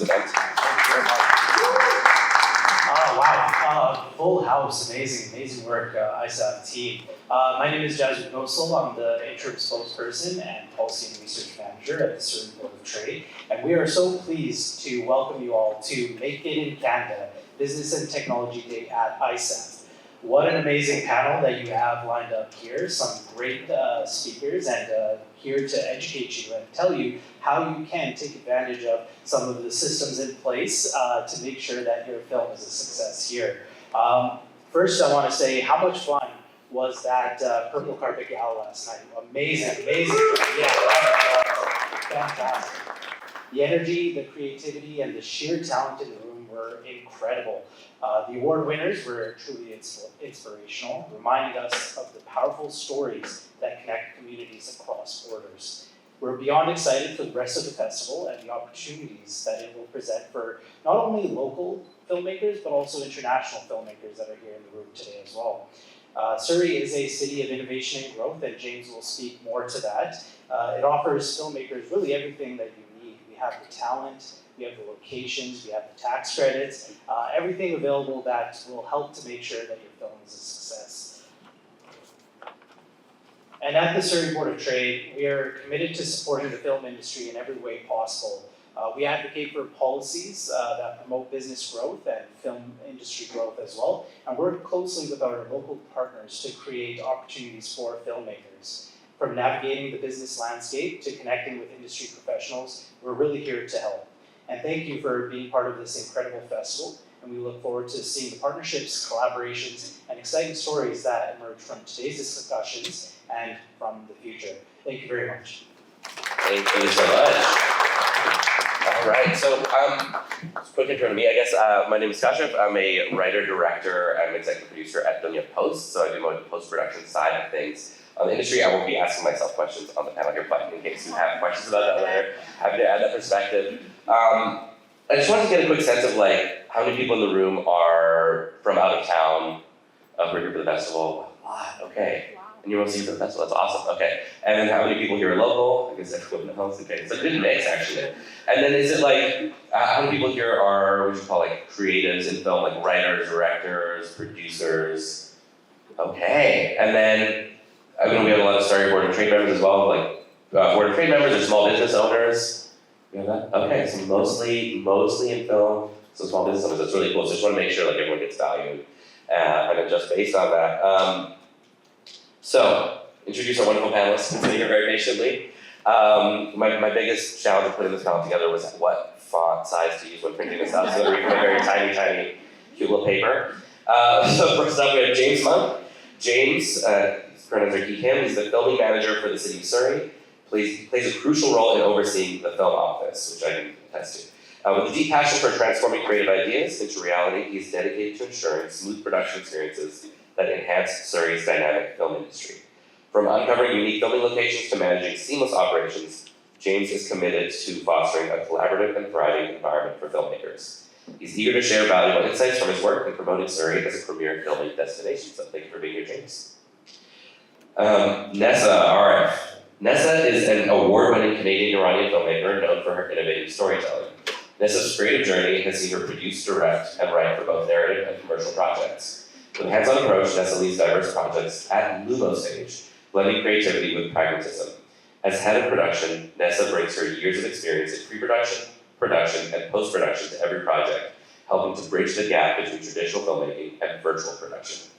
event. Wow, full house, amazing work, ISAF team. My name is Jasmine Gosel. I'm the interim spokesperson and policy and research manager at the Surrey Board of Trade. And we are so pleased to welcome you all to Make It in Canada, Business and Technology Day at ISAF. What an amazing panel that you have lined up here. Some great speakers and here to educate you and tell you how you can take advantage of some of the systems in place to make sure that your film is a success here. First, I want to say how much fun was that Purple Carpet Gala last night. Amazing. Yeah, fantastic. The energy, the creativity, and the sheer talent in the room were incredible. The award winners were truly inspirational, reminding us of the powerful stories that connect communities across borders. We're beyond excited for the rest of the festival and the opportunities that it will present for not only local filmmakers, but also international filmmakers that are here in the room today as well. Surrey is a city of innovation and growth, and James will speak more to that. It offers filmmakers really everything that you need. We have the talent, we have the locations, we have the tax credits, everything available that will help to make sure that your film is a success. And at the Surrey Board of Trade, we are committed to supporting the film industry in every way possible. We advocate for policies that promote business growth and film industry growth as well, and work closely with our local partners to create opportunities for filmmakers. From navigating the business landscape to connecting with industry professionals, we're really here to help. And thank you for being part of this incredible festival, and we look forward to seeing the partnerships, collaborations, and exciting stories that emerge from today's discussions and from the future. Thank you very much. Thank you so much. All right, so quick intro to me. I guess my name is Kashif. I'm a writer, director, and executive producer at Dunya Post, so I do more the post-production side of things. On the industry, I won't be asking myself questions on the panel here, but in case you have questions about that later, happy to add that perspective. I just wanted to get a quick sense of like how many people in the room are from out of town who are here for the festival. A lot, okay. And you're mostly here for the festival, that's awesome, okay. And then how many people here are local? I guess everyone knows, okay. It's a good mix actually. And then is it like, how many people here are what you call like creatives in film, like writers, directors, producers? Okay, and then, I mean, we have a lot of Surrey Board of Trade members as well, like Board of Trade members or small business owners. You have that? Okay, so mostly in film, so small business owners, that's really cool. So I just want to make sure like everyone gets valued and then just based on that. So, introduce our wonderful panelists, sitting here very patiently. My biggest challenge of putting this panel together was what font size to use when printing this out, so that we can very tiny, cute little paper. So first up we have James Monk. James, his pronouns are he, him. He's the filming manager for the city of Surrey. Plays a crucial role in overseeing the film office, which I can attest to. With a deep passion for transforming creative ideas into reality, he is dedicated to ensuring smooth production experiences that enhance Surrey's dynamic film industry. From uncovering unique filming locations to managing seamless operations, James is committed to fostering a collaborative and thriving environment for filmmakers. He's eager to share valuable insights from his work in promoting Surrey as a premier filming destination. So thank you for being here, James. Nessa, Aref. Nessa is an award-winning Canadian-Iranian filmmaker known for her innovative storytelling. Nessa's creative journey has seen her produce, direct, and write for both narrative and commercial projects. With a hands-on approach, Nessa leads diverse projects at Lumostage, blending creativity with pragmatism. As head of production, Nessa brings her years of experience in pre-production, production, and post-production to every project, helping to bridge the gap between traditional filmmaking and virtual production.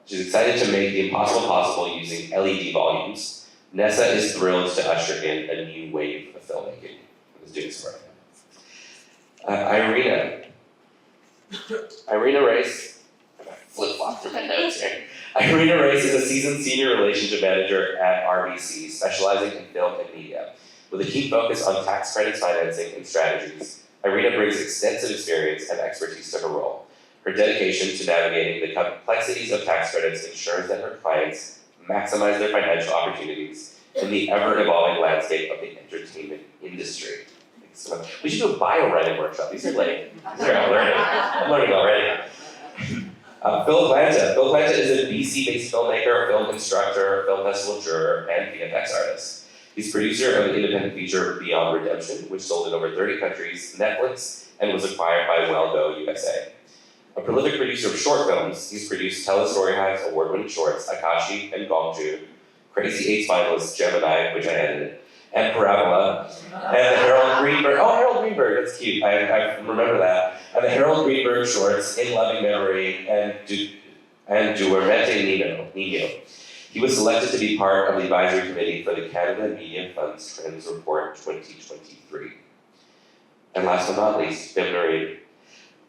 She's excited to make the impossible possible using LED volumes. Nessa is thrilled to usher in a new wave of filmmaking. Let's do this right now. Irina Race. Flip-flop through my notes here. Irina Race is a seasoned senior relationship manager at RBC, specializing in film and media. With a keen focus on tax credits financing and strategies, Irina brings extensive experience and expertise to her role. Her dedication to navigating the complexities of tax credits ensures that her clients maximize their financial opportunities in the ever-evolving landscape of the entertainment industry. So we should do a bio-writing workshop. These are like, I'm learning already. Phil Planta is a BC-based filmmaker, film instructor, film festival juror, and VFX artist. He's producer of the independent feature Beyond Redemption, which sold in over 30 countries, Netflix, and was acquired by Wellgo USA. A prolific producer of short films, he's produced Telestory Hive's award-winning shorts Akashi and Gongju, Crazy Eights finalist Gemini, which I edited, and Parabola, and the Harold Greenberg. Oh, Harold Greenberg, that's cute. I remember that. And the Harold Greenberg shorts In Loving Memory and Duermente Nino. He was selected to be part of the advisory committee for the Canada Media Fund's Trends Report 2023. And last but not least, Bim Narine.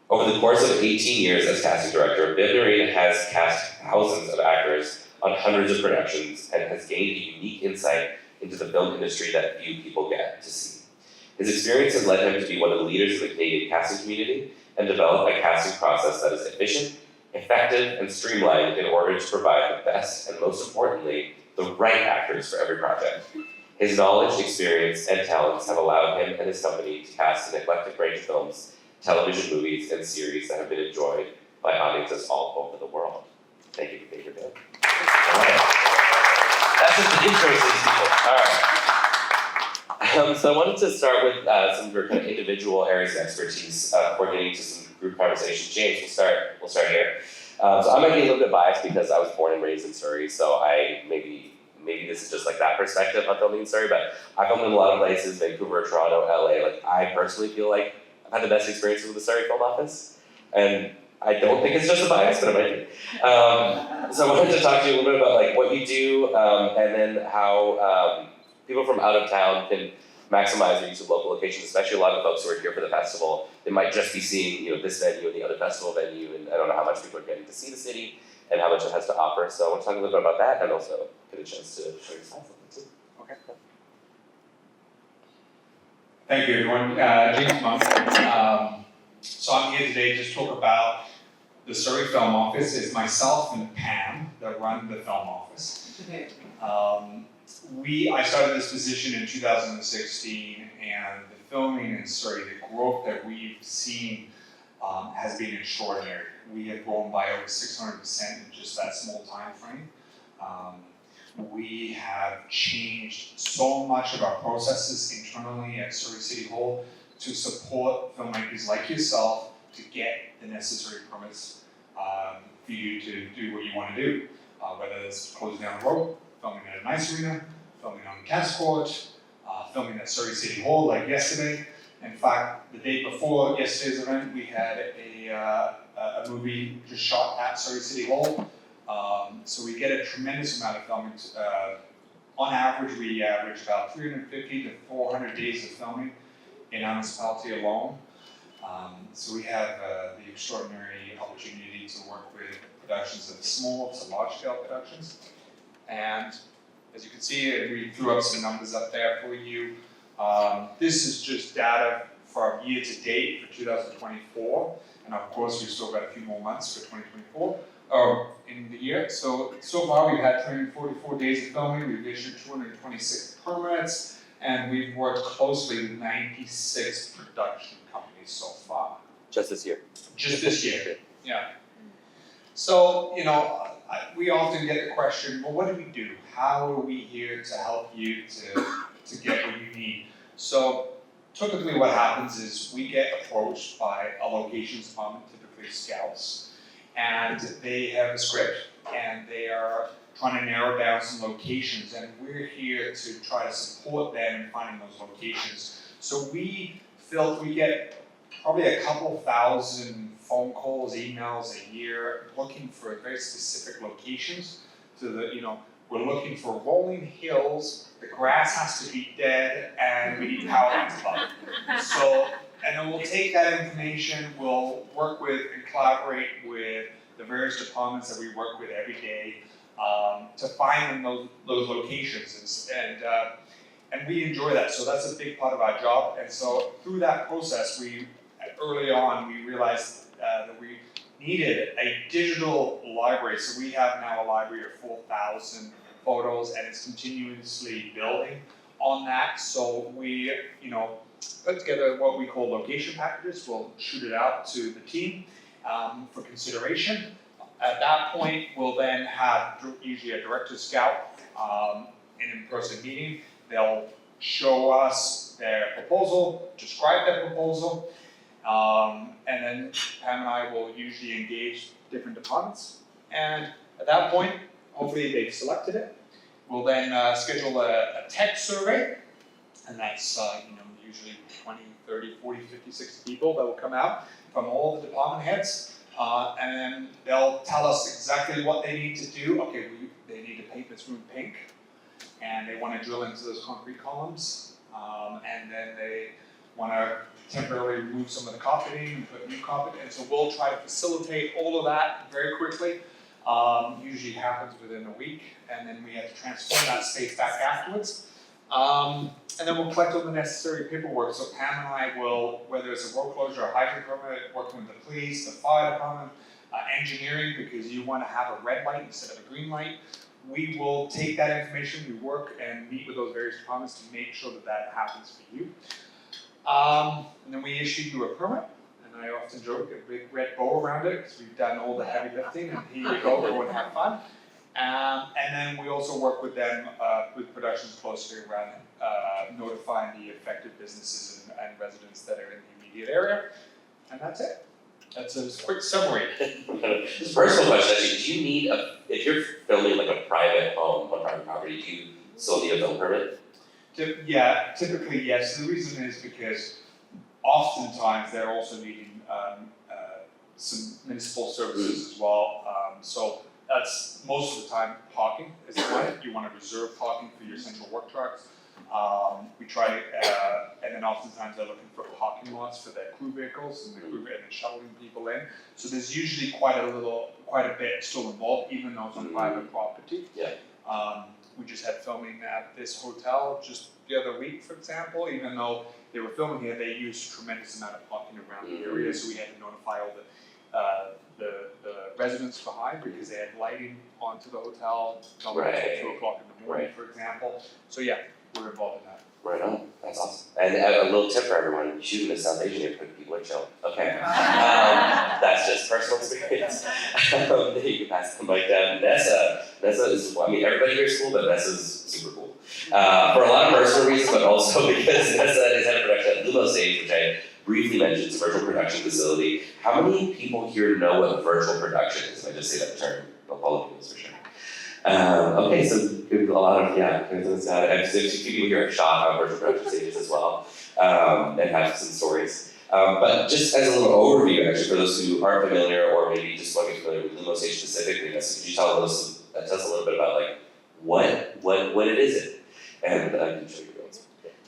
Over the course of 18 years as casting director, Bim Narine has cast thousands of actors on hundreds of productions and has gained a unique insight into the film industry that few people get to see. His experience has led him to be one of the leaders of the Canadian casting community and develop a casting process that is efficient, effective, and streamlined in order to provide the best and, most importantly, the right actors for every project. His knowledge, experience, and talents have allowed him and his company to cast an eclectic range of films, television, movies, and series that have been enjoyed by audiences all over the world. Thank you for being here, Bill. That's just the intro to these people. All right. So I wanted to start with some of your kind of individual areas of expertise before getting into some group conversation. James, we'll start here. So I might be a little bit biased because I was born and raised in Surrey, so I maybe this is just like that perspective of filming in Surrey, but I filmed in a lot of places, Vancouver, Toronto, LA. Like I personally feel like I've had the best experiences with the Surrey Film Office, and I don't think it's just a bias, but it might be. So I wanted to talk to you a little bit about like what you do, and then how people from out of town can maximize their use of local locations, especially a lot of folks who are here for the festival. They might just be seeing, this venue and the other festival venue, and I don't know how much people are getting to see the city and how much it has to offer. So I want to talk a little bit about that, and also get a chance to show your slides too. Okay. Thank you, everyone. James Monk. So I'm here today to talk about the Surrey Film Office. It's myself and Pam that run the film office. Okay. I started this position in 2016, and the filming in Surrey, the growth that we've seen has been extraordinary. We have grown by over 600% in just that small time frame. We have changed so much of our processes internally at Surrey City Hall to support filmmakers like yourself to get the necessary permits for you to do what you want to do, whether it's closing down a road, filming at a nice arena, filming on the tennis court, filming at Surrey City Hall like yesterday. In fact, the day before yesterday's event, we had a movie just shot at Surrey City Hall. So we get a tremendous amount of filming. On average, we average about 350 to 400 days of filming in our municipality alone. So we have the extraordinary opportunity to work with productions of small to large scale productions. And as you can see, we threw up some numbers up there for you. This is just data from year to date for 2024. And of course, we've still got a few more months for 2024 in the year. So far we've had 344 days of filming, we've issued 226 permits, and we've worked closely with 96 production companies so far. Just this year. Just this year, yeah. So, we often get the question, well, what do we do? How are we here to help you to get what you need? So, typically what happens is we get approached by a locations department, typically scouts, and they have a script and they are trying to narrow down some locations, and we're here to try to support them in finding those locations. So we get probably a couple thousand phone calls, emails a year looking for very specific locations. We're looking for rolling hills, the grass has to be dead, and we need power lines above it. So, and then we'll take that information, we'll work with and collaborate with the various departments that we work with every day to find those locations, and we enjoy that. So that's a big part of our job. And so through that process, early on we realized that we needed a digital library. So we have now a library of 4,000 photos, and it's continuously building on that. So we, put together what we call location packages. We'll shoot it out to the team for consideration. At that point, we'll then have usually a director scout, an in-person meeting. they'll show us their proposal, describe their proposal, and then Pam and I will usually engage different departments. And at that point, hopefully they've selected it. We'll then schedule a tech survey, and that's usually 20, 30, 40, 50, 60 people that will come out from all the department heads, and then they'll tell us exactly what they need to do. Okay, they need to paint this room pink, and they want to drill into those concrete columns, and then they want to temporarily remove some of the carpeting and put new carpet in. So we'll try to facilitate all of that very quickly. Usually happens within a week, and then we have to transform that space back afterwards. And then we'll collect all the necessary paperwork. So Pam and I will, whether it's a road closure, a hydrant permit, working with the police, the fire department, engineering, because you want to have a red light instead of a green light. We will take that information, we work and meet with those various departments to make sure that that happens for you. And then we issue you a permit, and I often joke, a big red bow around it, because we've done all the heavy lifting, and here you go, everyone have fun. And then we also work with them, with productions closely around notifying the affected businesses and residents that are in the immediate area, and that's it. That's a quick summary. Just a personal question, actually, do you need if you're filming like a private home, on private property, do you still need a film permit? Yeah, typically yes. The reason is because oftentimes they're also needing some municipal services as well. So that's most of the time parking is the one. You want to reserve parking for your central work trucks. We try, and then oftentimes they're looking for parking lots for their crew vehicles and and then shuttling people in. So there's usually quite a bit still involved, even though it's on private property. Yeah. We just had filming at this hotel just the other week, for example. Even though they were filming here, they used a tremendous amount of parking around the area, so we had to notify all the residents behind because they had lighting onto the hotel until Right. 2 o'clock in the morning, for example. So yeah, we're involved in that. Right on, that's awesome. And a little tip for everyone, shooting in South Asian neighborhood, people are chill. Okay. That's just personal experience. You can pass the mic down. Nessa is, I mean, everybody here is cool, but Nessa's super cool. For a lot of personal reasons, but also because Nessa is head of production at Lumostage, which I briefly mentioned, it's a virtual production facility. How many people here know what virtual production is? If I just say that term, all of you for sure. Okay, so a lot of, I've seen a few people here have shot on virtual production stages as well, and have some stories. But just as a little overview, actually, for those who aren't familiar or maybe just want to get familiar with Lumostage specifically, could you tell us a little bit about like what it is, and I can show you the ones.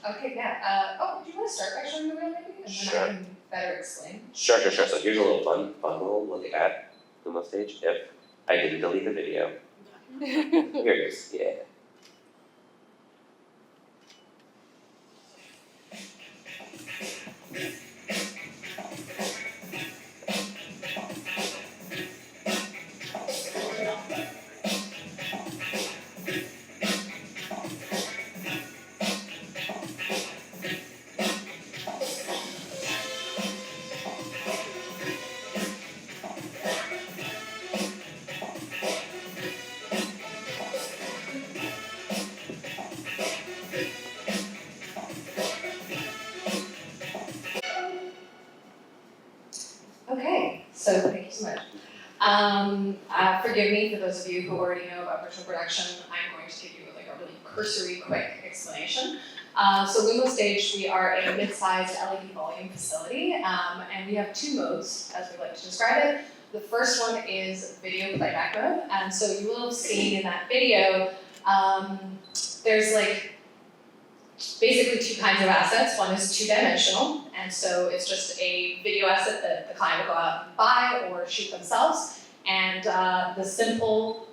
Okay, yeah. Do you want to start by showing the reel maybe? And Sure. then I can better explain. Sure. So here's a little fun little look at Lumostage. If I didn't delete the video. Here it is, yeah. Okay, so thank you so much. Forgive me for those of you who already know about virtual production. I'm going to give you like a really cursory, quick explanation. So Lumostage, we are a mid-sized LED volume facility, and we have two modes, as we like to describe it. The first one is video playback mode, and so you will have seen in that video, there's like basically two kinds of assets. One is two-dimensional, and so it's just a video asset that the client will go out and buy or shoot themselves. And the simple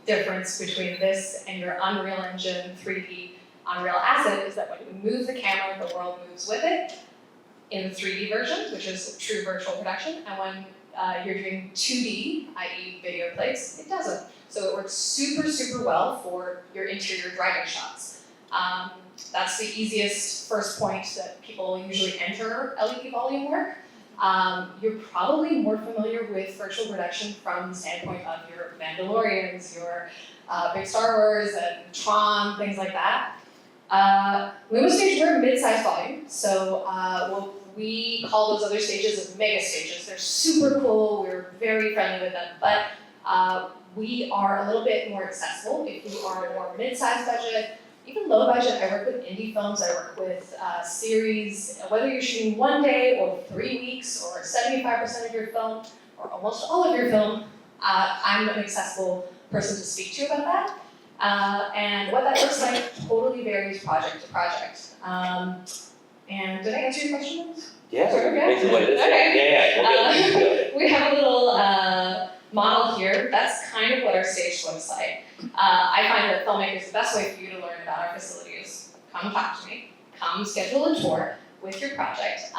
difference between this and your Unreal Engine 3D Unreal asset is that when you move the camera, the world moves with it in the 3D version, which is true virtual production. And when you're doing 2D, i.e. video plates, it doesn't. So it works super, super well for your interior driving shots. That's the easiest first point that people usually enter LED volume work. You're probably more familiar with virtual production from the standpoint of your Mandalorians, your big Star Wars and Tron, things like that. Lumostage, we're mid-sized volume, so we call those other stages mega stages. They're super cool, we're very friendly with them, but we are a little bit more accessible if you are more mid-sized budget, even low budget. I work with indie films, I work with series, whether you're shooting 1 day or 3 weeks or 75% of your film or almost all of your film, I'm an accessible person to speak to about that. And what that looks like totally varies project to project. And did I answer your question? Yeah, Okay. basically what it is. Okay. Yeah, we'll get it. We have a little model here. That's kind of what our stage looks like. I find that filmmakers, the best way for you to learn about our facility is come talk to me, come schedule a tour with your project.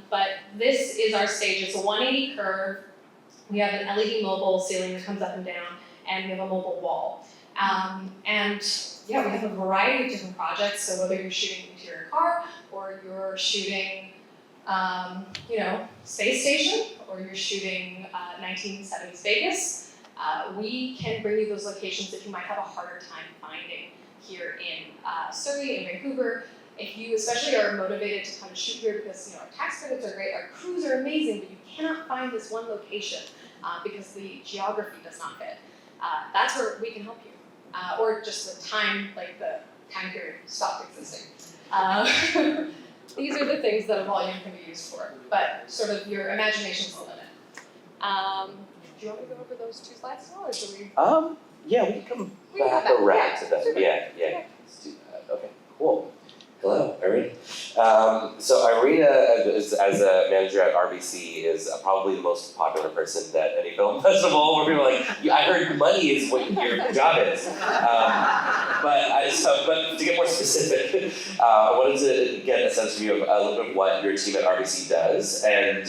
But this is our stage. It's a 180 curve. We have an LED mobile ceiling that comes up and down, and we have a mobile wall. And yeah, we have a variety of different projects. So whether you're shooting an interior car, or you're shooting, space station, or you're shooting 1970s Vegas, we can bring you those locations that you might have a harder time finding here in Surrey and Vancouver. If you especially are motivated to come shoot here because our tax credits are great, our crews are amazing, but you cannot find this one location because the geography does not fit. That's where we can help you. Or just the time, like the time period stopped existing. These are the things that a volume can be used for, but sort of your imagination's the limit. Do you want me to go over those 2 slides now, or should we? Yeah, we can come We can back come back, around yeah, to them. super. Yeah, Okay. let's do that. Okay, cool. Hello, Irina. So Irina, as a manager at RBC, is probably the most popular person at any film festival. Where people are like, I heard money is what your job is. But to get more specific, I wanted to get a sense from you of a little bit of what your team at RBC does, and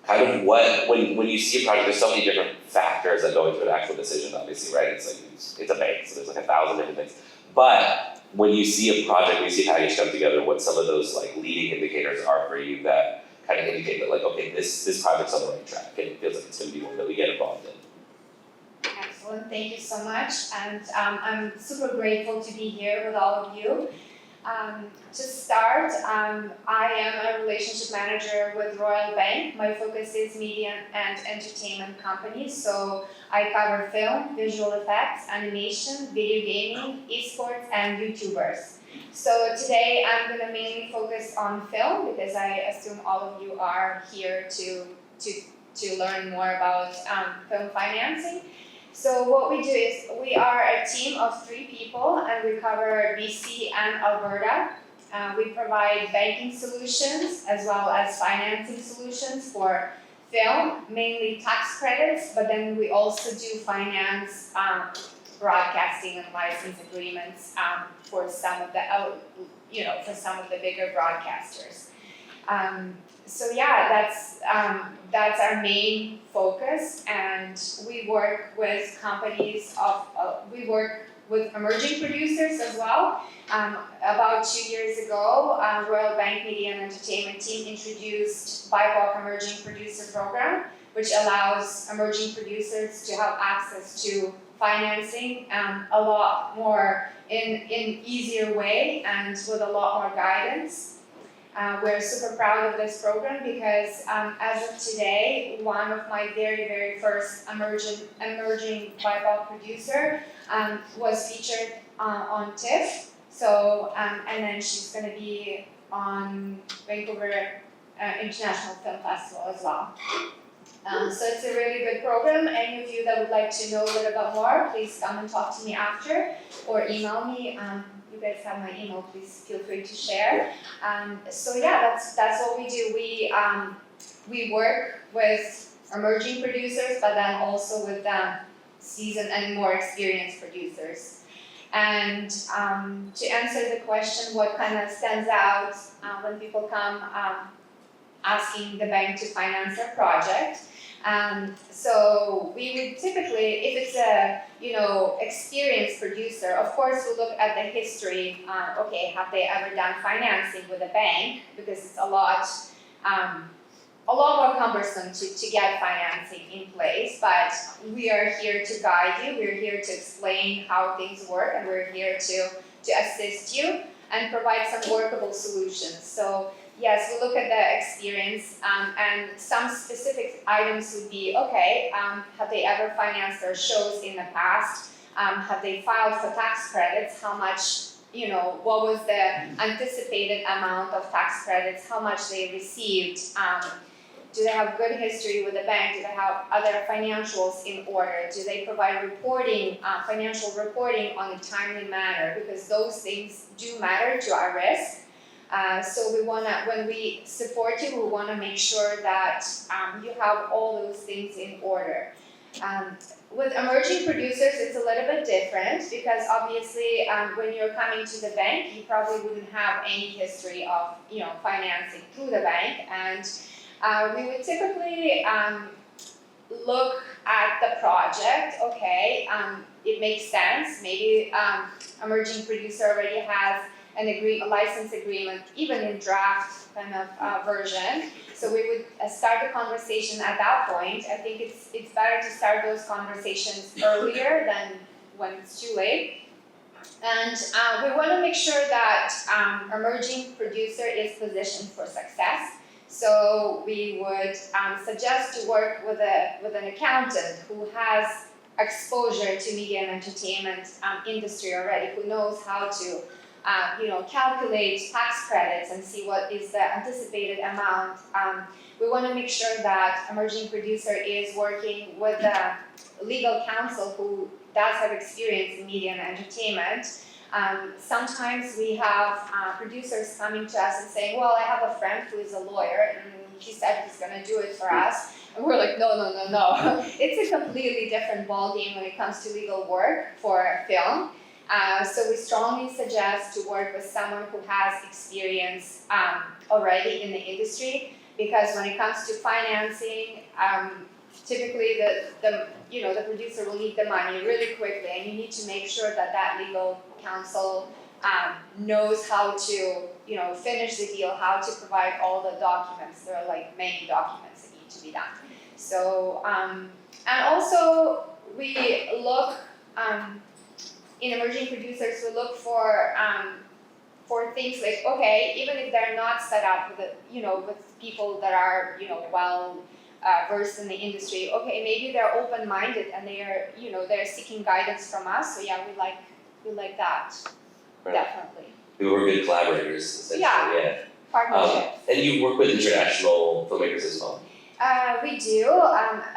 kind of what when you see a project. There's so many different factors that go into an actual decision. Obviously, right? It's like it's a bank, so there's like 1,000 different things. But when you see a project, when you see a package come together, what some of those like leading indicators are for you that kind of indicate that like, okay, this project's on the right track, and it feels like it's going to be one that we get involved in. Excellent, thank you so much, and I'm super grateful to be here with all of you. To start, I am a relationship manager with Royal Bank. My focus is media and entertainment companies, so I cover film, visual effects, animation, video gaming, esports, and YouTubers. So today I'm going to mainly focus on film because I assume all of you are here to learn more about film financing. So what we do is we are a team of 3 people, and we cover BC and Alberta. We provide banking solutions as well as financing solutions for film, mainly tax credits, but then we also do finance broadcasting and license agreements for some of the bigger broadcasters. So yeah, that's our main focus, and we work with companies we work with emerging producers as well. About 2 years ago, Royal Bank Media and Entertainment team introduced BIPOC Emerging Producer Program, which allows emerging producers to have access to financing a lot more in easier way and with a lot more guidance. We're super proud of this program because as of today, one of my very, very first emerging BIPOC producer was featured on TIFF. So, and then she's going to be on Vancouver International Film Festival as well. So it's a really good program. Any of you that would like to know a little bit more, please come and talk to me after or email me. You guys have my email, please feel free to share. So yeah, that's what we do. We work with emerging producers, but then also with seasoned and more experienced producers. And to answer the question, what kind of stands out when people come asking the bank to finance their project. So we would typically, if it's a experienced producer, of course we look at the history. Okay, have they ever done financing with a bank? Because it's a lot more cumbersome to get financing in place. But we are here to guide you. We're here to explain how things work, and we're here to to assist you and provide some workable solutions. So yes, we look at the experience, and some specific items would be, okay, have they ever financed their shows in the past? Have they filed for tax credits? How much, what was the anticipated amount of tax credits? How much they received? Do they have good history with the bank? Do they have other financials in order? Do they provide reporting, financial reporting on a timely manner? Because those things do matter to our risk. So when we support you, we wanna make sure that you have all those things in order. With emerging producers, it's a little bit different because obviously when you're coming to the bank, you probably wouldn't have any history of financing through the bank, and we would typically look at the project. Okay, it makes sense. Maybe emerging producer already has a license agreement, even in draft kind of version. So we would start the conversation at that point. I think it's better to start those conversations earlier than when it's too late. And we want to make sure that emerging producer is positioned for success. So we would suggest to work with an accountant who has exposure to media and entertainment industry already, who knows how to calculate tax credits and see what is the anticipated amount. We want to make sure that emerging producer is working with a legal counsel who does have experience in media and entertainment. Sometimes we have producers coming to us and saying, well, I have a friend who is a lawyer and he said he's going to do it for us. And we're like, no. It's a completely different ballgame when it comes to legal work for film. So we strongly suggest to work with someone who has experience already in the industry, because when it comes to financing, typically the producer will need the money really quickly, and you need to make sure that legal counsel knows how to finish the deal, how to provide all the documents. There are like many documents that need to be done. So and also we look in emerging producers, we look for things like, okay, even if they're not set up with with people that are well versed in the industry, okay, maybe they're open-minded and they're seeking guidance from us. So yeah, we like that, Right. Definitely. We were good collaborators, essentially, yeah. Partnership. And you work with international filmmakers as well? We do,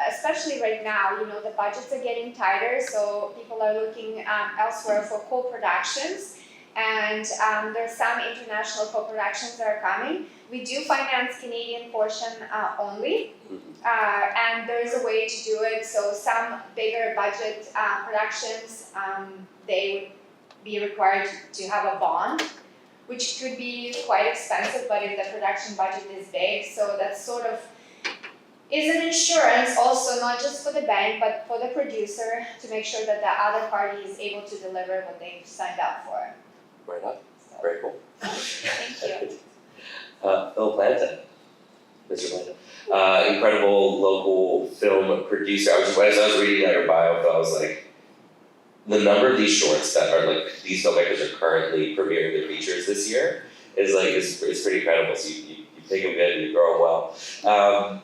especially right now, the budgets are getting tighter, so people are looking elsewhere for co-productions, and there's some international co-productions that are coming. We do finance Canadian portion only, and there's a way to do it. So some bigger budget productions, they would be required to have a bond, which could be quite expensive, but if the production budget is big, so that's sort of is an insurance also, not just for the bank, but for the producer, to make sure that the other party is able to deliver what they've signed up for. Right on. So, Very cool. thank you. Phil Planta, Mr. Planta, incredible local film producer. As I was reading out your bio, I was like, the number of these shorts that are like these filmmakers are currently premiering their features this year is pretty incredible. So you take them good and you grow them well.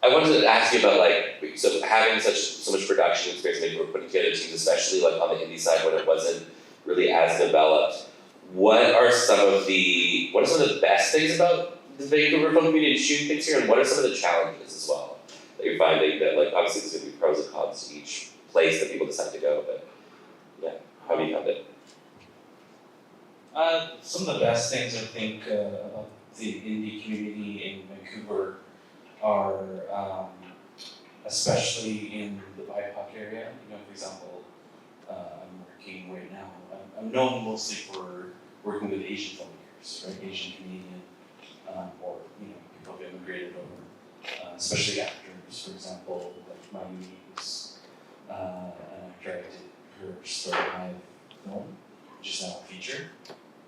I wanted to ask you about so having so much production experience, maybe we're putting together teams, especially like on the indie side when it wasn't really as developed. What are some of the best things about the Vancouver film community and shooting things here, and what are some of the challenges as well that you're finding that obviously there's gonna be pros and cons to each place that people decide to go, but yeah, how have you found it? Some of the best things I think about the indie community in Vancouver are especially in the BIPOC area. For example, I'm working right now. I'm known mostly for working with Asian filmmakers, right? Asian Canadian, or people who have immigrated over, especially actors. For example, like Mayumi is an actor. I did her story behind film, which is now a feature,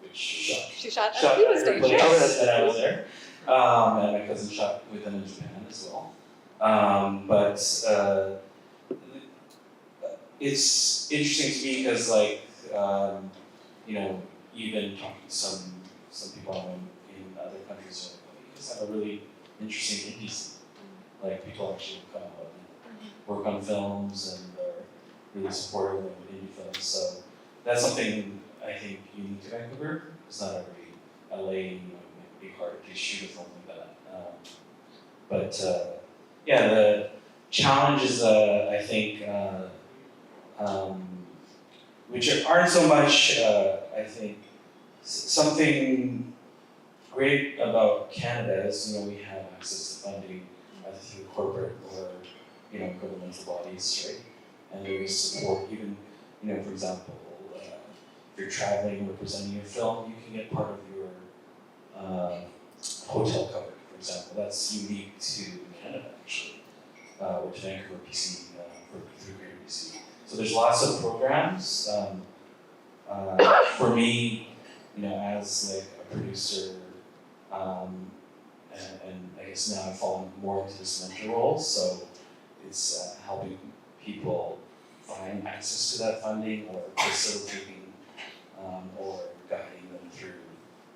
which She shot shot at Lumostage. at her place, and I was there. And my cousin shot with them in Japan as well. But it's interesting to me because even talking to some people in other countries, you guys have a really interesting indie scene. Like people actually come out and work on films and are really supportive of indie films. So that's something I think unique to Vancouver. It's not every LA, it might be hard to shoot a film like that. But the challenge is, I think, which aren't so much, I think, something great about Canada is, we have access to funding either through corporate or, governmental bodies, right? And there is support, even, for example, if you're traveling or presenting your film, you can get part of your hotel covered, for example. That's unique to Canada, actually, which Vancouver, BC, through Greater BC. So there's lots of programs. For me, as like a producer, and I guess now I've fallen more into this mentor role, so it's helping people find access to that funding or facilitating or guiding them through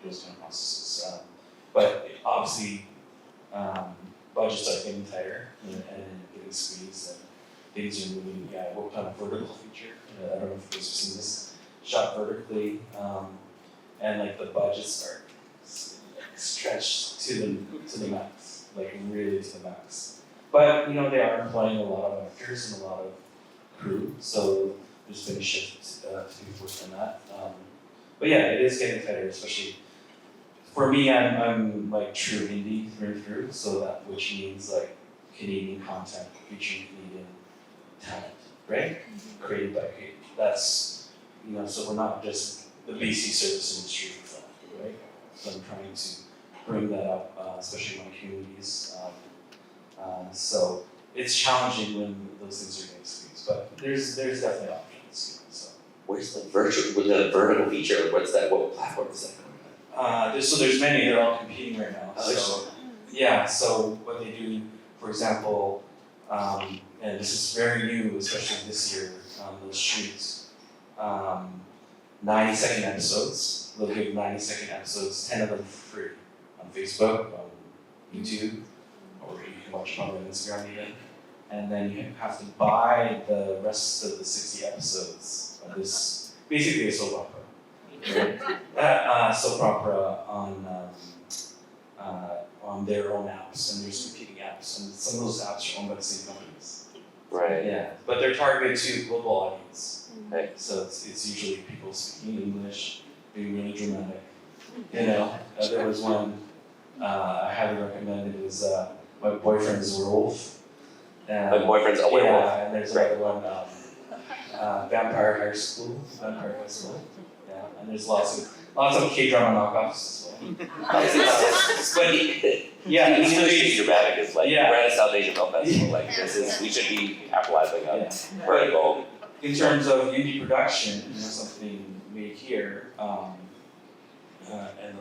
those kind of processes. But obviously, budgets are getting tighter and getting squeezed, and things are moving. I worked on a vertical feature. I don't know if you guys have seen this, shot vertically, and like the budgets are stretched to the max, like really to the max. But they are employing a lot of actors and a lot of crew, so there's been a shift to be worked on that. But yeah, it is getting tighter, especially for me. I'm like true indie through and through, so that which means like Canadian content featuring Canadian talent, right? Created by Canadian. That's so we're not just the BC service industry for film, right? So I'm trying to bring that up, especially in my communities. So it's challenging when those things are getting squeezed, but there's definitely options. So Where's the vertical feature? What's that? What platform is that going on? so there's many. They're all competing right now. So yeah. So what they do, for example, and this is very new, especially this year. Those shoots 90-second episodes. They'll give 90-second episodes, 10 of them for free on Facebook, on YouTube, or you can watch them on Instagram even. And then you have to buy the rest of the 60 episodes of this, basically a soap opera. Right? Soap opera on their own apps, and there's competing apps, and some of those apps are owned by the same companies. Right. Yeah, but they're targeted to a global audience. Right. So it's usually people speaking English, being really dramatic. There was one I highly recommend. It was My Boyfriend's Werewolf. My Boyfriend's a Werewolf. Yeah, and there's another one, Vampire High School. Yeah, and there's lots of K-drama knockoffs as well. But Yeah, it's really dramatic. It's like Yeah. we're at a South Asian Film Festival. Like we should be capitalizing on vertical. In terms of indie production, something made here, and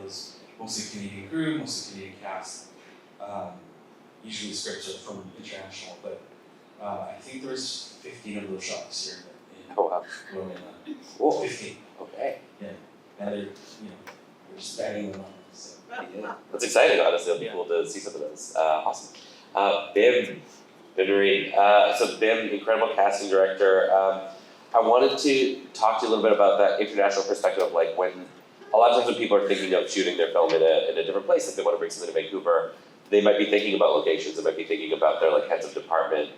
those mostly Canadian crew, mostly Canadian cast. Usually the scripts are from international, but I think there's 15 of those shots here in Oh wow. Rome. Cool. 15. Okay. And they're just banging them on. So. Yeah. That's exciting, honestly. It'll be cool to see some of those. Awesome. Bim, Narine. So Bim, incredible casting director. I wanted to talk to you a little bit about that international perspective of like when a lot of times when people are thinking of shooting their film in a different place, if they want to bring something to Vancouver, they might be thinking about locations, they might be thinking about their like heads of department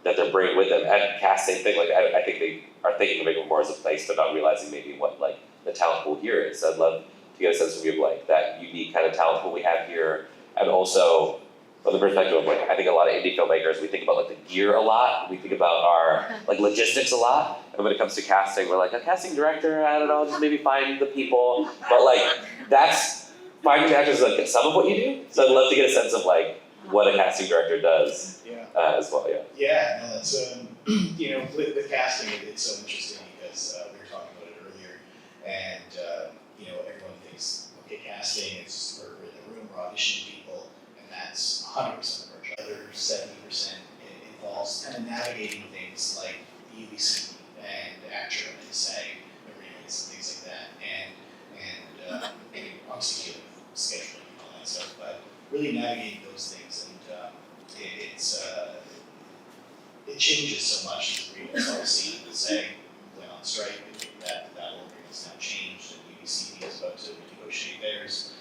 that they're bringing with them. And casting thing, like I think they are thinking of Vancouver more as a place, but not realizing maybe what like the talent pool here is. So I'd love to get a sense from you of like that unique kind of talent pool we have here, and also from the perspective of like, I think a lot of indie filmmakers, we think about like the gear a lot, we think about our like logistics a lot, and when it comes to casting, we're like, a casting director, I don't know, just maybe find the people, but like, that's, finding the actors is like some of what you do, so I'd love to get a sense of like, what a casting director does as well, yeah. Yeah, no, that's, with casting, it's so interesting because we were talking about it earlier, and, everyone thinks, okay, casting, it's just we're in the room, we're auditioning people, and that's 100% of our job. The other 70% involves kind of navigating things like the UBC and actor and SAG agreements and things like changes so much. These agreements, obviously, the SAG went on strike, and that whole agreement's now changed, and UBCP is about to renegotiate theirs.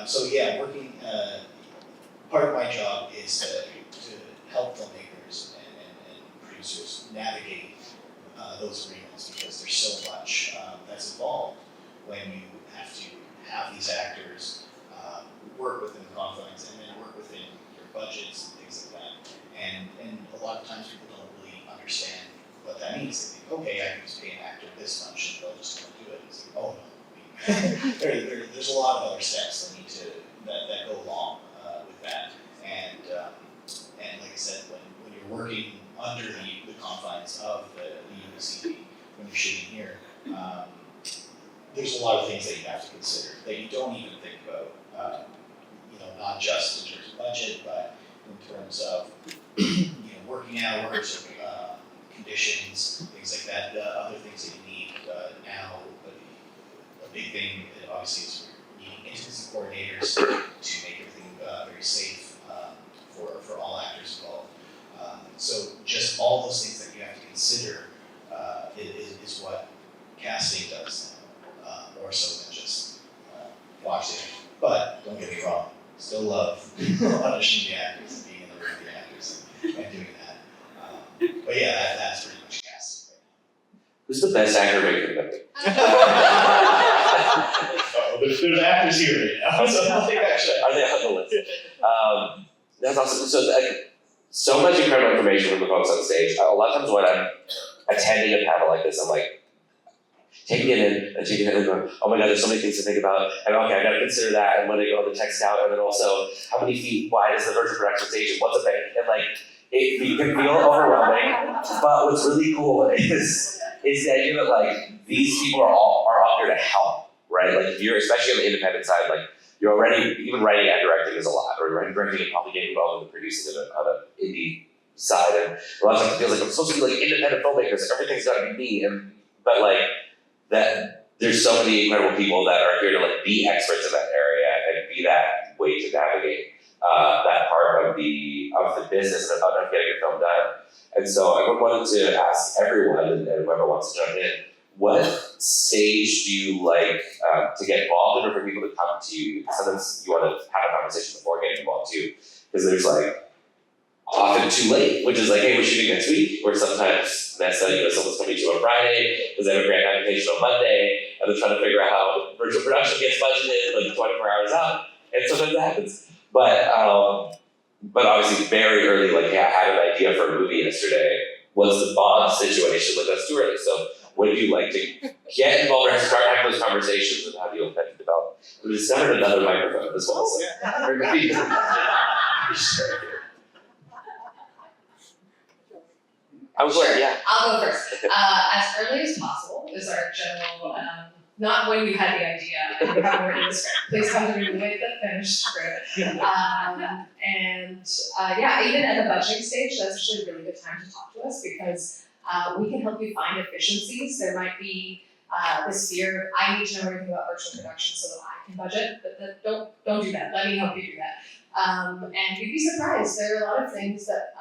So yeah, working, part of my job is to help filmmakers and producers navigate those agreements, because there's so much that's involved when you have to have these actors work within the confines and then work within your budgets and things like that. And a lot of times people don't really understand what that means. They think, okay, I can just pay an actor this much and they'll just come and do it. It's like, oh no. There's a lot of other steps that need to that go along with that. And like I said, when you're working under the confines of the UBCP, when you're shooting here, there's a lot of things that you have to consider that you don't even think about. Not just in terms of budget, but in terms of working hours, conditions, things like that. Other things that you need now. A big thing, obviously, is needing intimacy coordinators to make everything very safe for all actors involved. So just all those things that you have to consider is what casting does now, more so than just watching. But don't get me wrong, still love auditioning the actors and being in the room with the actors and doing that. But yeah, that's pretty much casting right now. Who's the best actor making the movie? There's actors here right now, so I'll take that shot. Are they on the list? That's awesome. So much incredible information from the folks on stage. A lot of times when I'm attending a panel like this, I'm like, taking it in and taking it in and going, oh my god, there's so many things to think about, and okay, I gotta consider that, and when I go on the tech scout, and then also, how many feet wide is the virtual production station, what's a bank, and like, it can feel overwhelming, but what's really cool is the idea that like, these people are all here to help, right? Like, if you're, especially on the independent side, like, you're already, even writing and directing is a lot, or writing, directing, and probably getting involved in the producing on an indie side, and a lot of times it feels like I'm supposed to be like independent filmmakers, everything's gotta be me, but like, that there's so many incredible people that are here to like be experts in that area and be that way to navigate that part of the business and of getting a film done. And so I wanted to ask everyone and whoever wants to jump in, what stage do you like to get involved in, or for people to come to you? Sometimes you want to have a conversation before getting involved too, because there's like often too late, which is like, hey, we're shooting next week, or sometimes Nessa, someone's coming to you on Friday, because they have a grant application on Monday, and they're trying to figure out how virtual production gets budgeted like 24 hours out, and sometimes that happens. But obviously very early, like, yeah, I had an idea for a movie yesterday, what's the bond situation? Like, that's too early. So when do you like to get involved or start having those conversations, and how do you like to develop? We discovered another microphone as well, so everybody sure. I was like, yeah. I'll go first. As early as possible is our general, not when you had the idea and you haven't written the script. Please come to me with the finished script. Yeah, even at the budgeting stage, that's actually a really good time to talk to us, because we can help you find efficiencies. There might be this fear of, I need to know everything about virtual production so that I can budget, but don't do that. Let me help you do that. And you'd be surprised. There are a lot of things that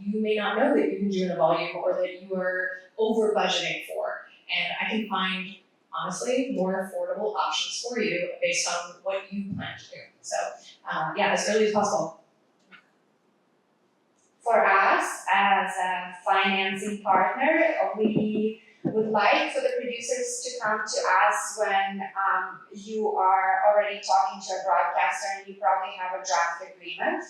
you may not know that you can do in a volume, or that you are over budgeting for. And I can find, honestly, more affordable options for you based on what you plan to do. So as early as possible. For us, as a financing partner, we would like for the producers to come to us when you are already talking to a broadcaster and you probably have a draft agreement.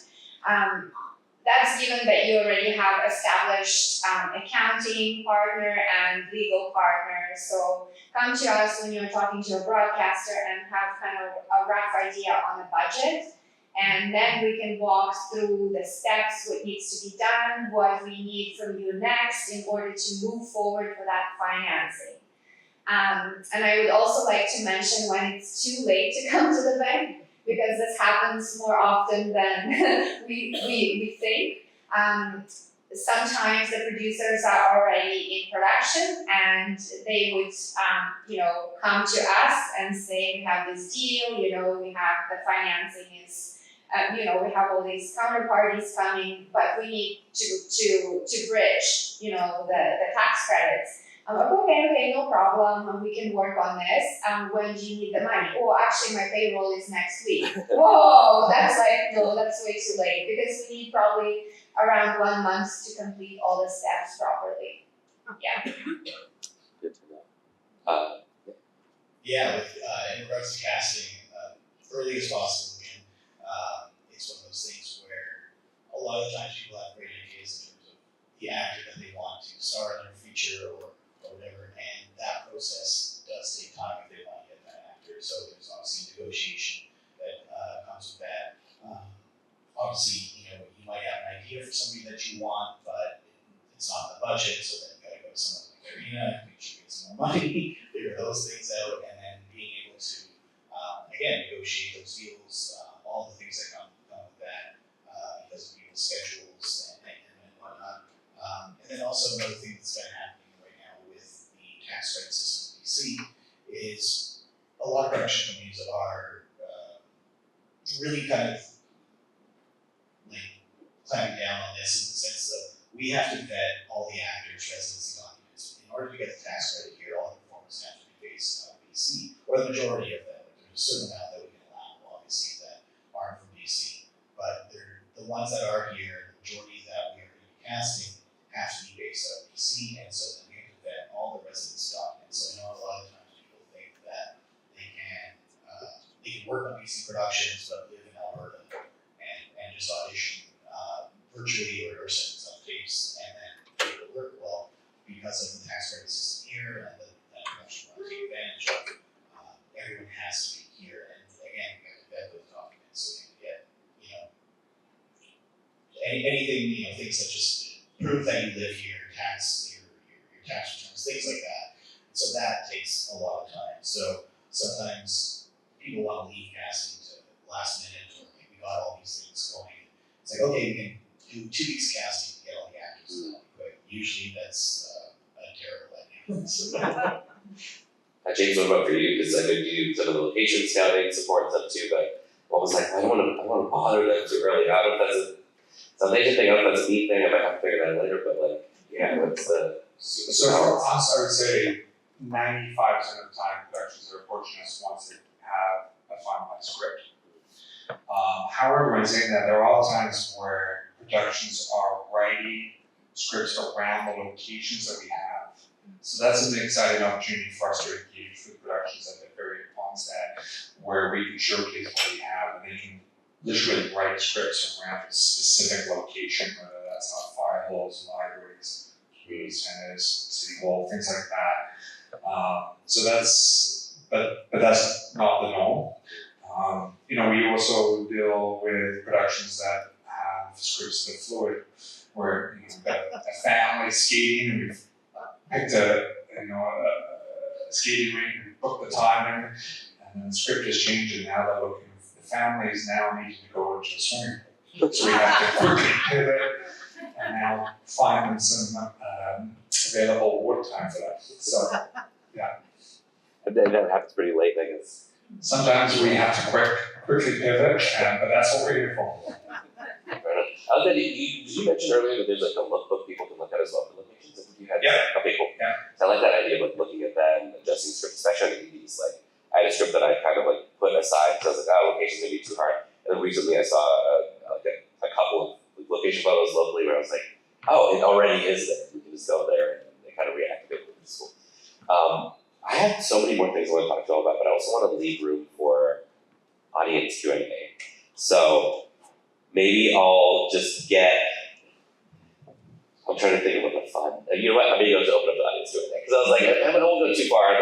That's given that you already have established accounting partner and legal partner. So come to us when you're talking to a broadcaster and have kind of a rough idea on the budget. And then we can walk through the steps, what needs to be done, what we need from you next in order to move forward with that financing. And I would also like to mention when it's too late to come to the bank, because this happens more often than we think. Sometimes the producers are already in production and they would come to us and say, we have this deal, we have the financing is we have all these counterparties coming, but we need to bridge, the tax credits. I'm like, okay, no problem, we can work on this, when do you need the money? Oh, actually, my payroll is next week. Whoa, that's no, that's way too late, because we need probably around 1 month to complete all the steps properly. Yeah. Good to know. Yeah, with, in regards to casting, early as possible again. It's one of those things where a lot of times people have great ideas in terms of the actor that they want to star in their feature or whatever, and that process does take time if they want to get that actor. So there's obviously negotiation that comes with that. Obviously, you might have an idea for somebody that you want, but it's not in the budget, so then you gotta go to someone like Irina, make sure you get some more money, figure those things out, and then being able to, again, negotiate those deals, all the things that come with that, because of people's schedules and whatnot. And then also another thing that's kind of happening right now with the tax credit system in BC is a lot of production companies are really kind of like clamping down on this in the sense that we have to vet all the actors' residency documents. In order to get the tax credit here, all the performance have to be based on BC, or the majority of them. There's a certain amount that we can allow, obviously, that aren't from BC. But the ones that are here, the majority that we are going to be casting have to be based out of BC, and so then we have to vet all the residency documents. So I know a lot of times people think that they can work on BC productions but live in Alberta and just audition virtually or send some tapes and then be able to work well because of the tax credit system here and that production want to take advantage of. Everyone has to be here, and again, we have to vet those documents so we can get, anything, things that just prove that you live here, your tax returns, things like that. So that takes a lot of time. So sometimes people want to leave casting to last minute, or like, we got all these things going. It's like, okay, we can do 2 weeks casting to get all the actors done quick. Usually that's a terrible idea. James, what about for you? Because I know you do some of the location scouting support and stuff too, but what was like, I don't want to bother them too early. I don't know if that's a major thing, I don't know if that's a neat thing, I might have to figure that out later, but like, yeah, what's the So for us, I would say 95% of the time productions are approaching us once they have a finalized script. However, in saying that, there are all times where productions are writing scripts around the locations that we have. So that's an exciting opportunity for us to engage with productions at the very onset, where we can showcase what we have, and they can literally write scripts around a specific location, whether that's on fire halls, libraries, community centers, city hall, things like that. So that's, but that's not the norm. We also deal with productions that have scripts that are fluid, where we've got a family skating and we've picked a skating rink, we booked the time in, and then the script has changed, and now they're looking. The families now need to go into the swimming pool, so we have to quickly pivot and now find them some available water time for that. So, yeah. And then that happens pretty late, I guess. Sometimes we have to quickly pivot, but that's what we're here for. Did you mention earlier that there's like a lookbook people can look at as well for locations? I think you had. Yeah. Okay, cool. Yeah. So I like that idea of like looking at that and adjusting scripts, especially on the EDs. Like I had a script that I kind of like put aside because I was like, locations may be too hard. And then recently I saw a couple of location photos locally where I was like, it already is there. We can just go there and they kind of reactivate it, which is cool. I have so many more things I want to talk to you all about, but I also want to leave room for audience Q&A. So maybe I'll just I'm trying to think of what fun. You know what? I'm going to open up the audience Q&A because I was like, I won't go too far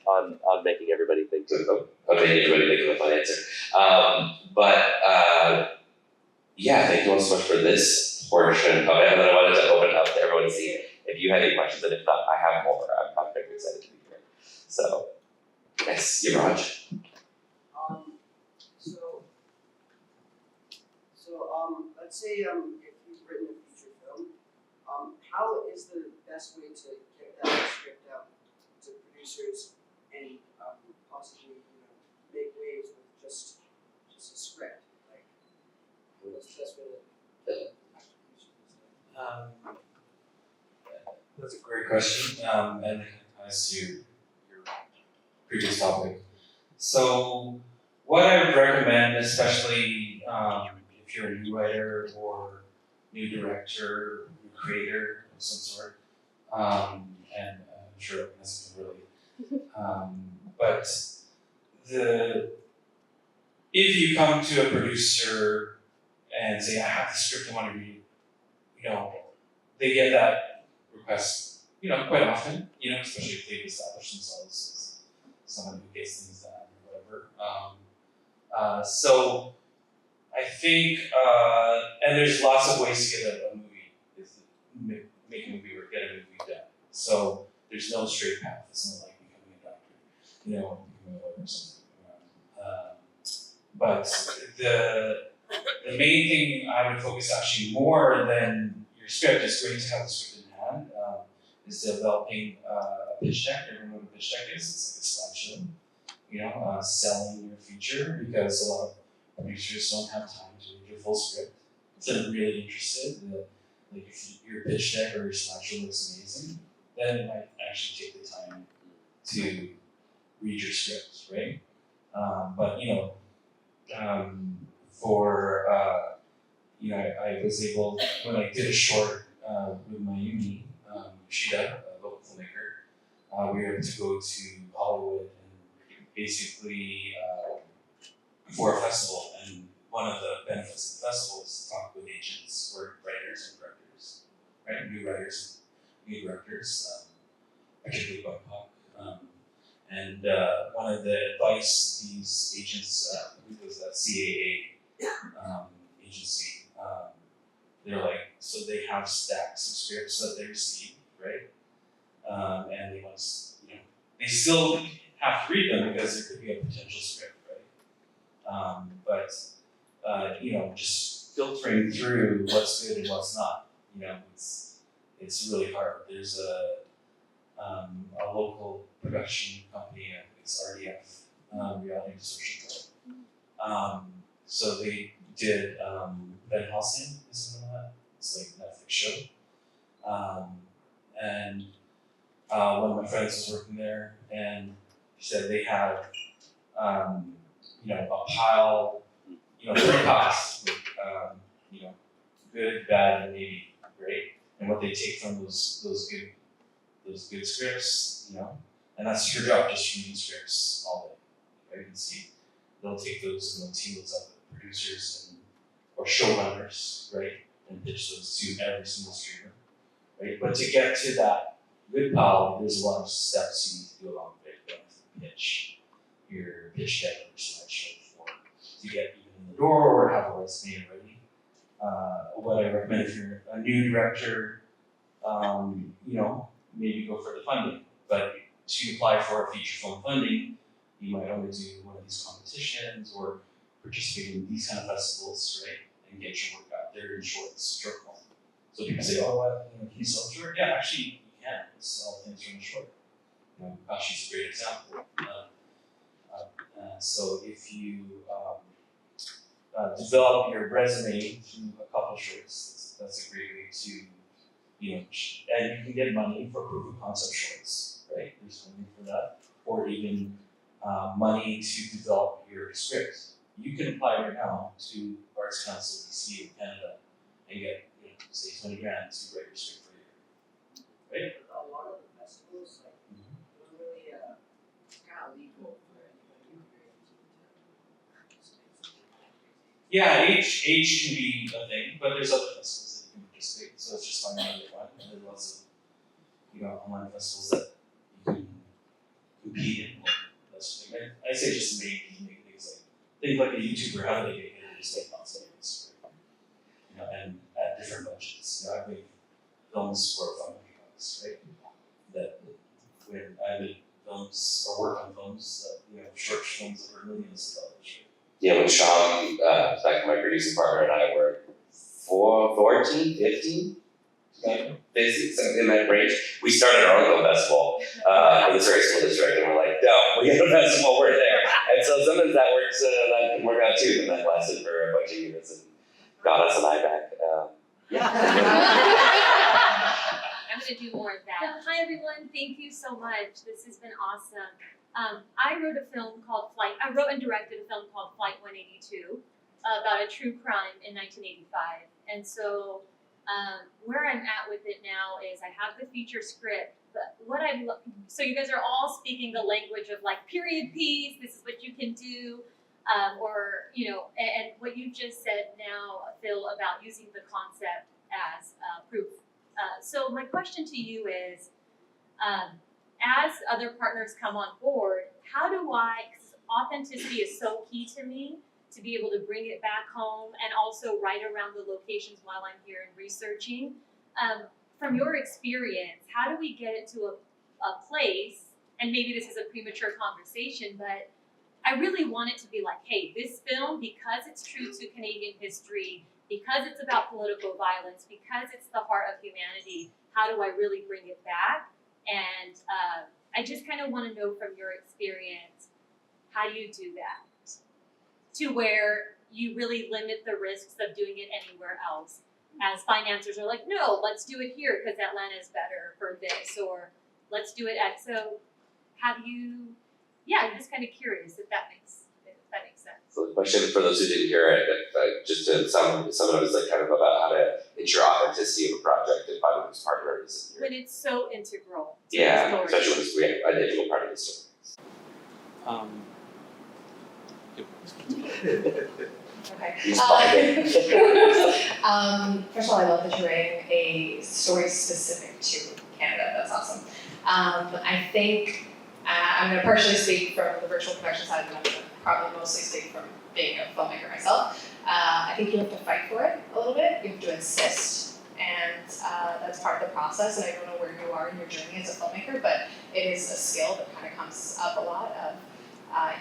on making everybody think of a fun answer. Yeah, thank you all so much for this portion of it. And then I wanted to open it up to everyone to see if you had any questions, and if not, I have more. I'm very excited to be here. So, yes, Raj. Let's say if you've written a feature film, how is the best way to get that script out to producers and possibly make waves with just a script? Like, That's a great question, and as to your previous topic. So, what I would recommend, especially if you're a new writer or new director, new creator of some sort, and I'm sure Nessa can relate, but if you come to a producer and say, I have the script I want to read, they get that request, quite often, especially if they've established themselves as someone who gets things done or whatever. So I think, and there's lots of ways to get a movie, make a movie or get a movie done. So there's no straight path. It's not like becoming a doctor, or becoming a lawyer or something. But the main thing I would focus actually more than your script is great to have the script in hand, is developing a pitch deck. Everyone know what a pitch deck is? It's like a slideshow, selling your feature, because a lot of producers don't have time to read your full script. So they're really interested. Like if your pitch deck or your slideshow looks amazing, then it might actually take the time to read your script, right? But I was able, when I did a short with my uni, Shida, a local filmmaker, we were able to go to Hollywood and basically for a festival. And one of the benefits of the festival is to talk with agents or writers and directors, right? New writers, new directors, particularly BIPOC. And one of the advice these agents, it was a CAA agency, they're like, so they have stacks of scripts that they receive, right? And they must, they still have to read them because there could be a potential script, right? But just filtering through what's good and what's not, it's really hard. There's a local production company, I think it's Aref, reality social club. So they did Ben Helsing, is something like that. It's like a Netflix show. And one of my friends was working there, and she said they have, a pile, 3 piles, good, bad, and maybe, great. And what they take from those good scripts, and that's your job, just reading scripts all day. Right? You can see they'll take those and they'll team those up with producers or showrunners, right, and pitch those to every single streamer, right? But to get to that good pile, there's a lot of steps you need to do along the way. You have to pitch your pitch deck or your slideshow to get even in the door or have a resume ready. What I recommend if you're a new director, maybe go for the funding. But to apply for a feature film funding, you might want to do one of these competitions or participate in these kind of festivals, right? And get your work out there in short form. So people say, can you sell short? Yeah, actually you can sell things from short. Kashi's a great example. So if you develop your resume through a couple shorts, that's a great way to, and you can get money for proof of concept shorts, right? There's funding for that, or even money to develop your script. You can apply right now to Arts Council DC in Canada and get, say $20,000 to write your script for a year, right? A lot of the festivals, they're really, it's kind of legal for anybody who creates it. Yeah, age can be a thing, but there's other festivals that you can participate. So it's just finding another one. And there's lots of, online festivals that you can compete in. That's the thing. I say just make things like a YouTuber, how do they get here? They just make content videos, and at different budgets. I make films for $500, right? That when I make films or work on films, short films that are millions of dollars, right? Yeah, when Sean, back my producing partner and I were 14, 15, basically in that range. We started our own film festival in the Surrey School District, and we're like, no, we get a festival, we're there. And so sometimes that works, that can work out too, and that lasted for a bunch of years and got us an iPad. I'm gonna to do more of that. Hi everyone, thank you so much. This has been awesome. I wrote a film called I wrote and directed a film called Flight 182 about a true crime in 1985. And so where I'm at with it now is I have the feature script, but so you guys are all speaking the language of like period piece, this is what you can do. Or, you know, and what you just said now, Phil, about using the concept as proof. So my question to you is, as other partners come on board, how do because authenticity is so key to me, to be able to bring it back home and also write around the locations while I'm here and researching. From your experience, how do we get it to a place, and maybe this is a premature conversation, but I really want it to be like, hey, this film, because it's true to Canadian history, because it's about political violence, because it's the heart of humanity, how do I really bring it back? And I just kind of want to know from your experience, how do you do that? To where you really limit the risks of doing it anywhere else. As financiers are like, no, let's do it here because Atlanta is better for this, or let's do it at, so have you, I'm just kind of curious if that makes sense. So the question for those who didn't hear it, just to some of it was like kind of about how to ensure authenticity of a project and finding those partners. When it's so integral to Yeah, the story. especially when it's an integral part of the story. Okay. He's fine. First of all, I love that you're writing a story specific to Canada. That's awesome. I think I'm going to partially speak from the virtual production side, and I'm going to probably mostly speak from being a filmmaker myself. I think you have to fight for it a little bit. You have to insist, and that's part of the process. And I don't know where you are in your journey as a filmmaker, but it is a skill that kind of comes up a lot. Of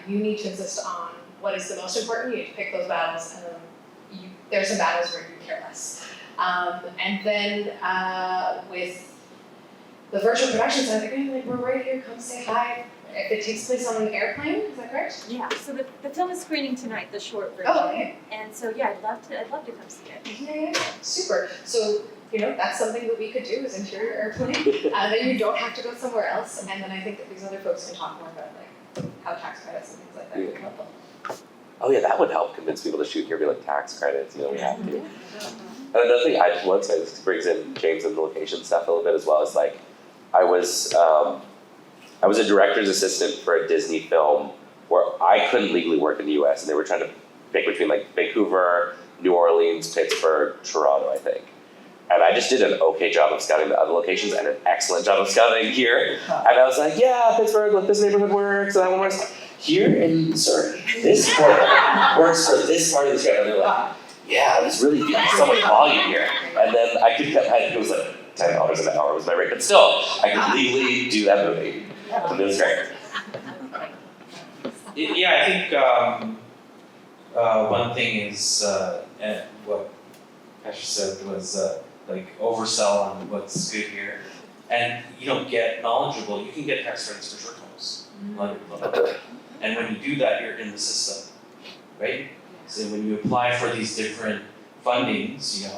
you need to insist on what is the most important. You need to pick those battles, and then there's some battles where you care less. And then with the virtual production side, again, like, we're right here, come say hi. If it takes place on an airplane, is that correct? Yeah, so the film is screening tonight, the short version. Oh, okay. And so yeah, I'd love to come see it. Yeah, super. So, that's something that we could do is interior airplane. Then you don't have to go somewhere else. And then I think that these other folks can talk more about like how tax credits and things like that can help them. Oh yeah, that would help convince people to shoot here, be like tax credits, we have to. And another thing I just want to say, this brings in James and the location stuff a little bit as well, is like, I was a director's assistant for a Disney film where I couldn't legally work in the US, and they were trying to pick between like Vancouver, New Orleans, Pittsburgh, Toronto, I think. And I just did an okay job of scouting the other locations and an excellent job of scouting here. And I was like, yeah, Pittsburgh, look, this neighborhood works, and that one works. Here in Surrey, this corner works for this part of the script. And they're like, yeah, this really feels so much volume here. And then it was like $10 an hour was my rate, but still, I could legally do that movie. And it was great. Yeah, I think one thing is, and what Pasha said was like oversell on what's good here, and you don't get knowledgeable. You can get tax credits for short films, and when you do that, you're in the system, right? So when you apply for these different fundings, you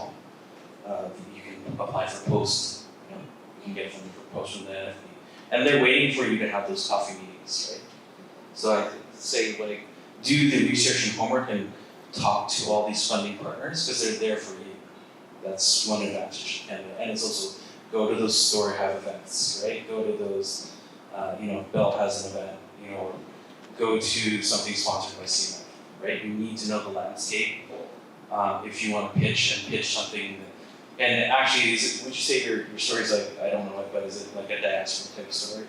can apply for post. You can get funding for post from the NFB, and they're waiting for you to have those coffee meetings, right? So I say like, do the research and homework and talk to all these funding partners because they're there for you. That's one advantage, and it's also go to those story hive events, right? Go to those, Bell has an event, or go to something sponsored by CMF, right? You need to know the landscape if you want to pitch something. And actually, would you say your story's like, I don't know it, but is it like a diaspora type story?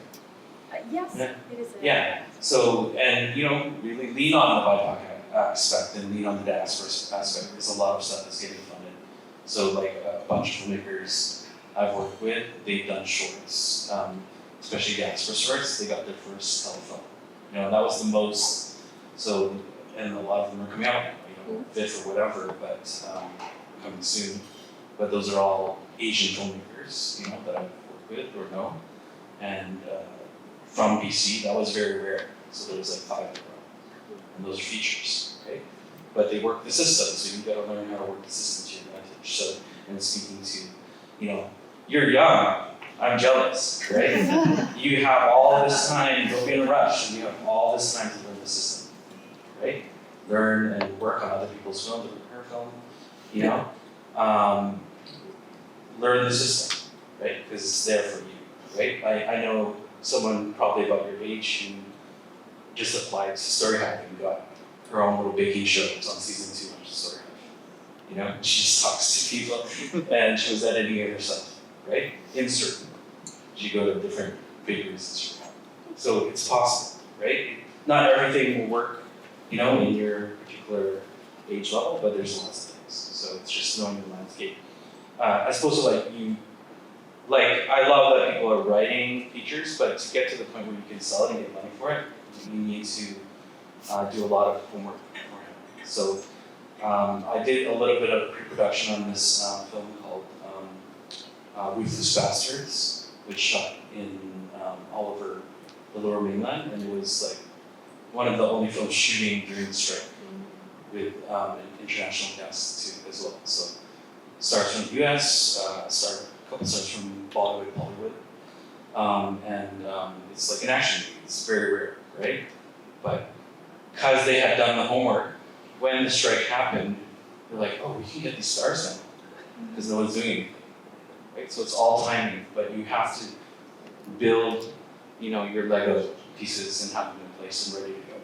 Yes, Yeah. it is. Yeah. So, and really lean on the BIPOC aspect and lean on the diaspora aspect because a lot of stuff is getting funded. So, like a bunch of filmmakers I've worked with, they've done shorts, especially diaspora shorts. They got their first telefilm. That was the most. So, and a lot of them are coming out, fifth or whatever, but coming soon. But those are all Asian filmmakers, that I've worked with or know, and from BC. That was very rare. So there was like 5 in a row, and those are features, right? But they work the system, so you've got to learn how to work the system to your advantage. So, and speaking to, you're young, I'm jealous, right? You have all this time, don't be in a rush, and you have all this time to learn the system, right? Learn and work on other people's film, to prepare film, you know? Learn the system, right? Because it's there for you, right? I know someone probably about your age who just applied to Story Hive and got her own little baking show. It's on season 2 of Story Hive. You know, she just talks to people and she was editing it herself, right? Insert. She go to different bakeries and so it's possible, right? Not everything will work, you know, in your particular age level, but there's lots of things. So it's just knowing the landscape. As opposed to I love that people are writing features, but to get to the point where you can sell it and get money for it, you need to do a lot of homework beforehand. So I did a little bit of pre-production on this film called Ruthless Bastards, which shot in all over the Lower Mainland, and it was like one of the only films shooting during the strike with an international cast too as well. So stars from the US, a couple stars from Bollywood, and it's like an action movie. It's very rare, right? But because they had done the homework, when the strike happened, they're like, oh, we can get these stars now because no one's doing anything, right? So it's all timing, but you have to build, you know, your Lego pieces and have them in place and ready to go.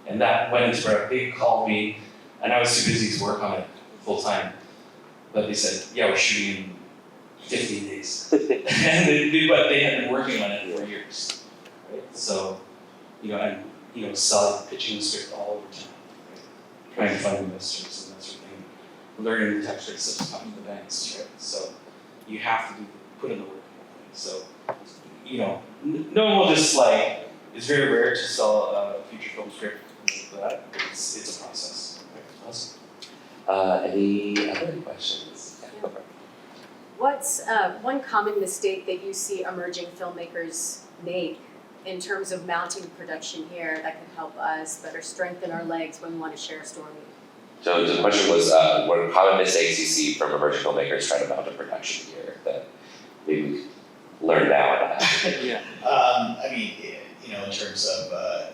And that went into prep. They called me, and I was too busy to work on it full time. But they said, yeah, we're shooting in 15 days. But they had been working on it for years, right? So, you know, and you know, pitching the script all over time, right? Trying to find investors and that sort of thing. Learning the text rates of talking to the banks, right? So you have to put in the work. So, you know, no one will just like, it's very rare to sell a feature film script for that. It's a process. Right? Awesome. Any other questions? Yeah, go for it. What's one common mistake that you see emerging filmmakers make in terms of mounting production here that could help us better strengthen our legs when we want to share a story? So the question was, what are common mistakes you see from emerging filmmakers trying to mount a production here that maybe we learn now? Yeah. I mean, you know, in terms of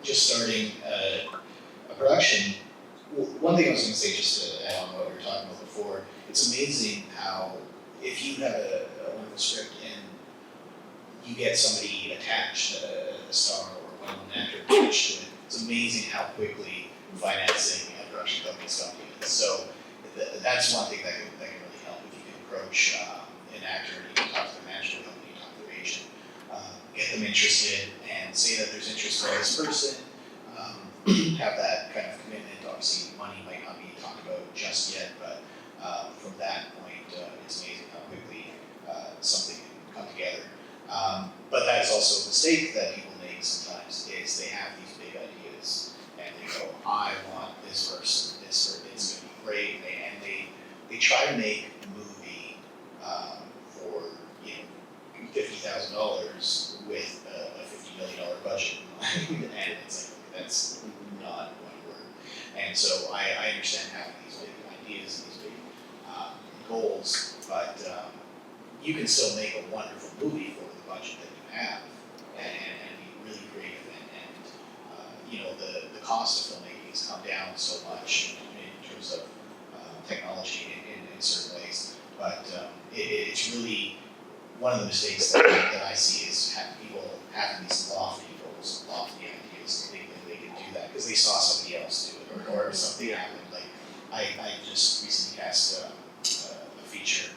just starting a production, one thing I was going to say, just to add on what we were talking about before, it's amazing how if you have a wonderful script and you get somebody attached, a star or well-known actor attached to it, it's amazing how quickly financing and production companies come to you. So that's one thing that can really help if you can approach an actor, you can talk to the management company, talk to their agent, get them interested and say that there's interest in this person, have that kind of commitment. Obviously, money might not be talked about just yet, but from that point, it's amazing how quickly something can come together. But that is also a mistake that people make sometimes, is they have these big ideas and they go, I want this person, it's going to be great, and they try to make a movie for $50,000 with a $50 million budget, and it's like, that's not going to work. And so I understand having these big ideas and these big goals, but you can still make a wonderful movie for the budget that you have and be really creative and you know, the cost of filmmaking has come down so much in terms of technology in certain ways, but it's really one of the mistakes that I see is people having these lofty goals, lofty ideas, and they can do that because they saw somebody else do it or something happened. Like I just recently cast a feature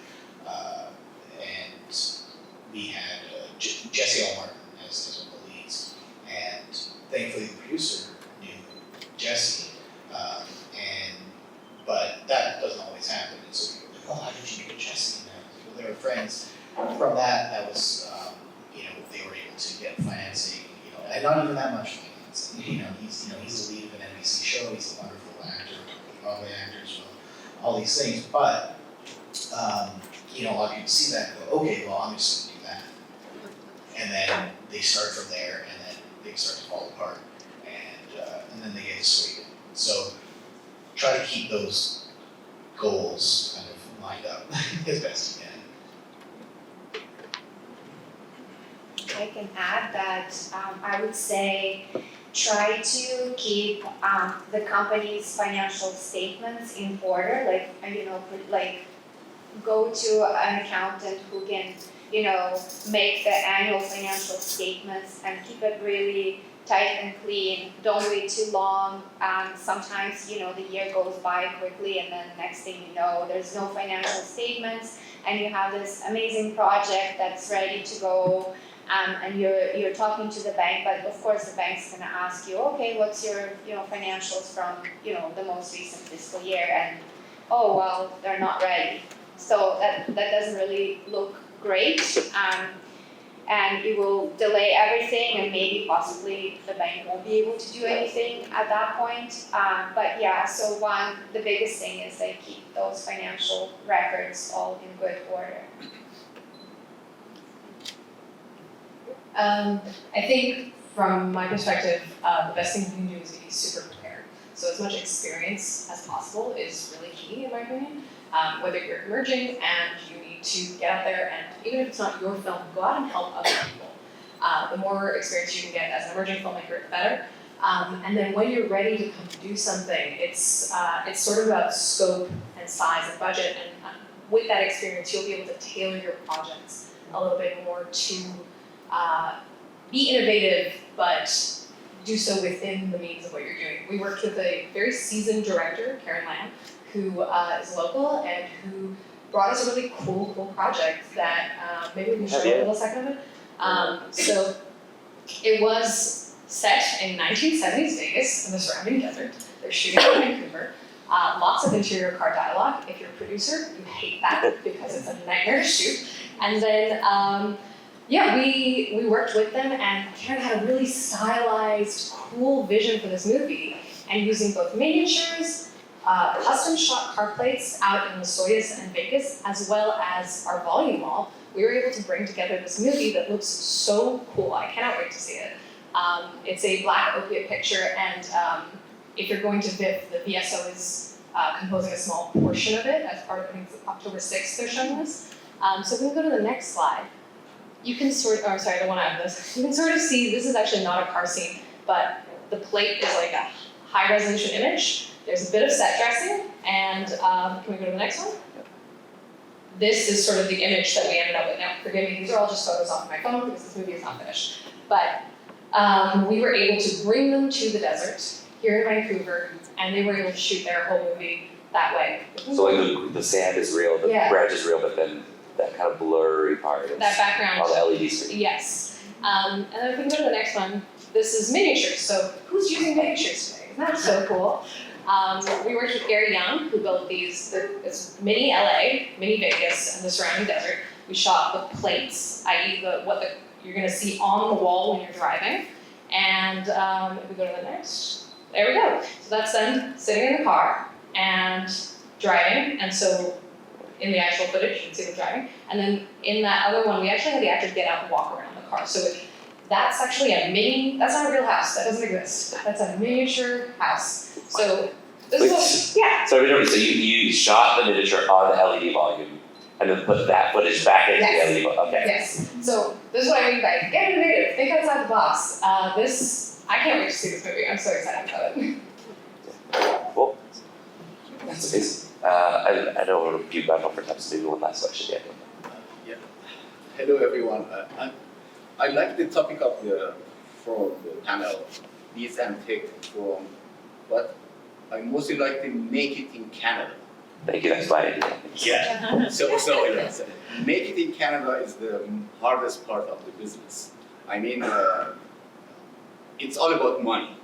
and we had Jesse L. Martin as one of the leads, and thankfully the producer knew Jesse, but that doesn't always happen, and so people were like, oh, how did you meet Jesse? And they were friends. From that was, you know, they were able to get financing, you know, and not even that much financing. You know, he's the lead of an NBC show, he's a wonderful actor, Broadway actor as well, all these things, but, you know, a lot of people see that and go, okay, well, I'm just gonna do that. And then they start from there, and then things start to fall apart, and then they get dissuaded. So try to keep those goals kind of lined up as best you can. I can add that I would say try to keep the company's financial statements in order, like go to an accountant who can, make the annual financial statements and keep it really tight and clean. Don't wait too long. Sometimes, the year goes by quickly and then next thing you know, there's no financial statements and you have this amazing project that's ready to go. And you're talking to the bank, but of course the bank's gonna ask you, okay, what's your, financials from, the most recent fiscal year? And, oh, well, they're not ready. So that doesn't really look great. And it will delay everything and maybe possibly the bank won't be able to do anything at that point. But yeah, so the biggest thing is they keep those financial records all in good order. I think from my perspective, the best thing you can do is be super prepared. So as much experience as possible is really key in my opinion. Whether you're emerging and you need to get out there and even if it's not your film, go out and help other people. The more experience you can get as an emerging filmmaker, the better. And then when you're ready to come do something, it's sort of about scope and size and budget. And with that experience, you'll be able to tailor your projects a little bit more to be innovative, but do so within the means of what you're doing. We worked with a very seasoned director, Karen Lamb, who is local and who brought us a really cool project that maybe we can show a little second of it. So it was set in 1970s Vegas in the surrounding desert. They're shooting in Vancouver. Lots of interior car dialogue. If you're a producer, you hate that because it's a nightmare to shoot. And then we worked with them and Karen had a really stylized, cool vision for this movie. And using both miniatures, custom shot car plates out in Lomonostage and Vegas, as well as our volume wall, we were able to bring together this movie that looks so cool. I cannot wait to see it. It's a black opiate picture, and if you're going to VIF, the VSO is composing a small portion of it as part of, I think it's October 6th they're showing this. So if we can go to the next slide, you can I don't want to add this. You can sort of see, this is actually not a car scene, but the plate is like a high resolution image. There's a bit of set dressing, and can we go to the next one? This is sort of the image that we ended up with. Now, forgive me, these are all just photos off my phone because this movie is not finished. But we were able to bring them to the desert here in Vancouver, and they were able to shoot their whole movie that way. So like the sand is real, the branch is real, but then that kind of blurry part is that background on the LED screen. Yes. And then if we can go to the next one, this is miniatures. So who's using miniatures today? Isn't that so cool? We worked with Gary Young, who built this mini LA, mini Vegas, and the surrounding desert. We shot the plates, i.e. what you're gonna see on the wall when you're driving. And if we go to the next, there we go. So that's them sitting in the car and driving. And so in the actual footage, you can see them driving. And then in that other one, we actually had the actors get out and walk around the car. So that's actually that's not a real house, that doesn't exist. That's a miniature house. So this is So you shot the miniature on the LED volume and then put that footage back into the LED volume. Okay. Yes. So this is what I mean by get innovative, think outside the box. I can't wait to see this movie. I'm so excited about it. Cool. That's amazing. I don't want to keep that up for time, so maybe one last question. Yeah. Hello everyone. I like the topic of from the panel, this and tech from, but I mostly like to make it in Canada. Thank you, that's my idea. Yeah. So make it in Canada is the hardest part of the business. I mean, it's all about money,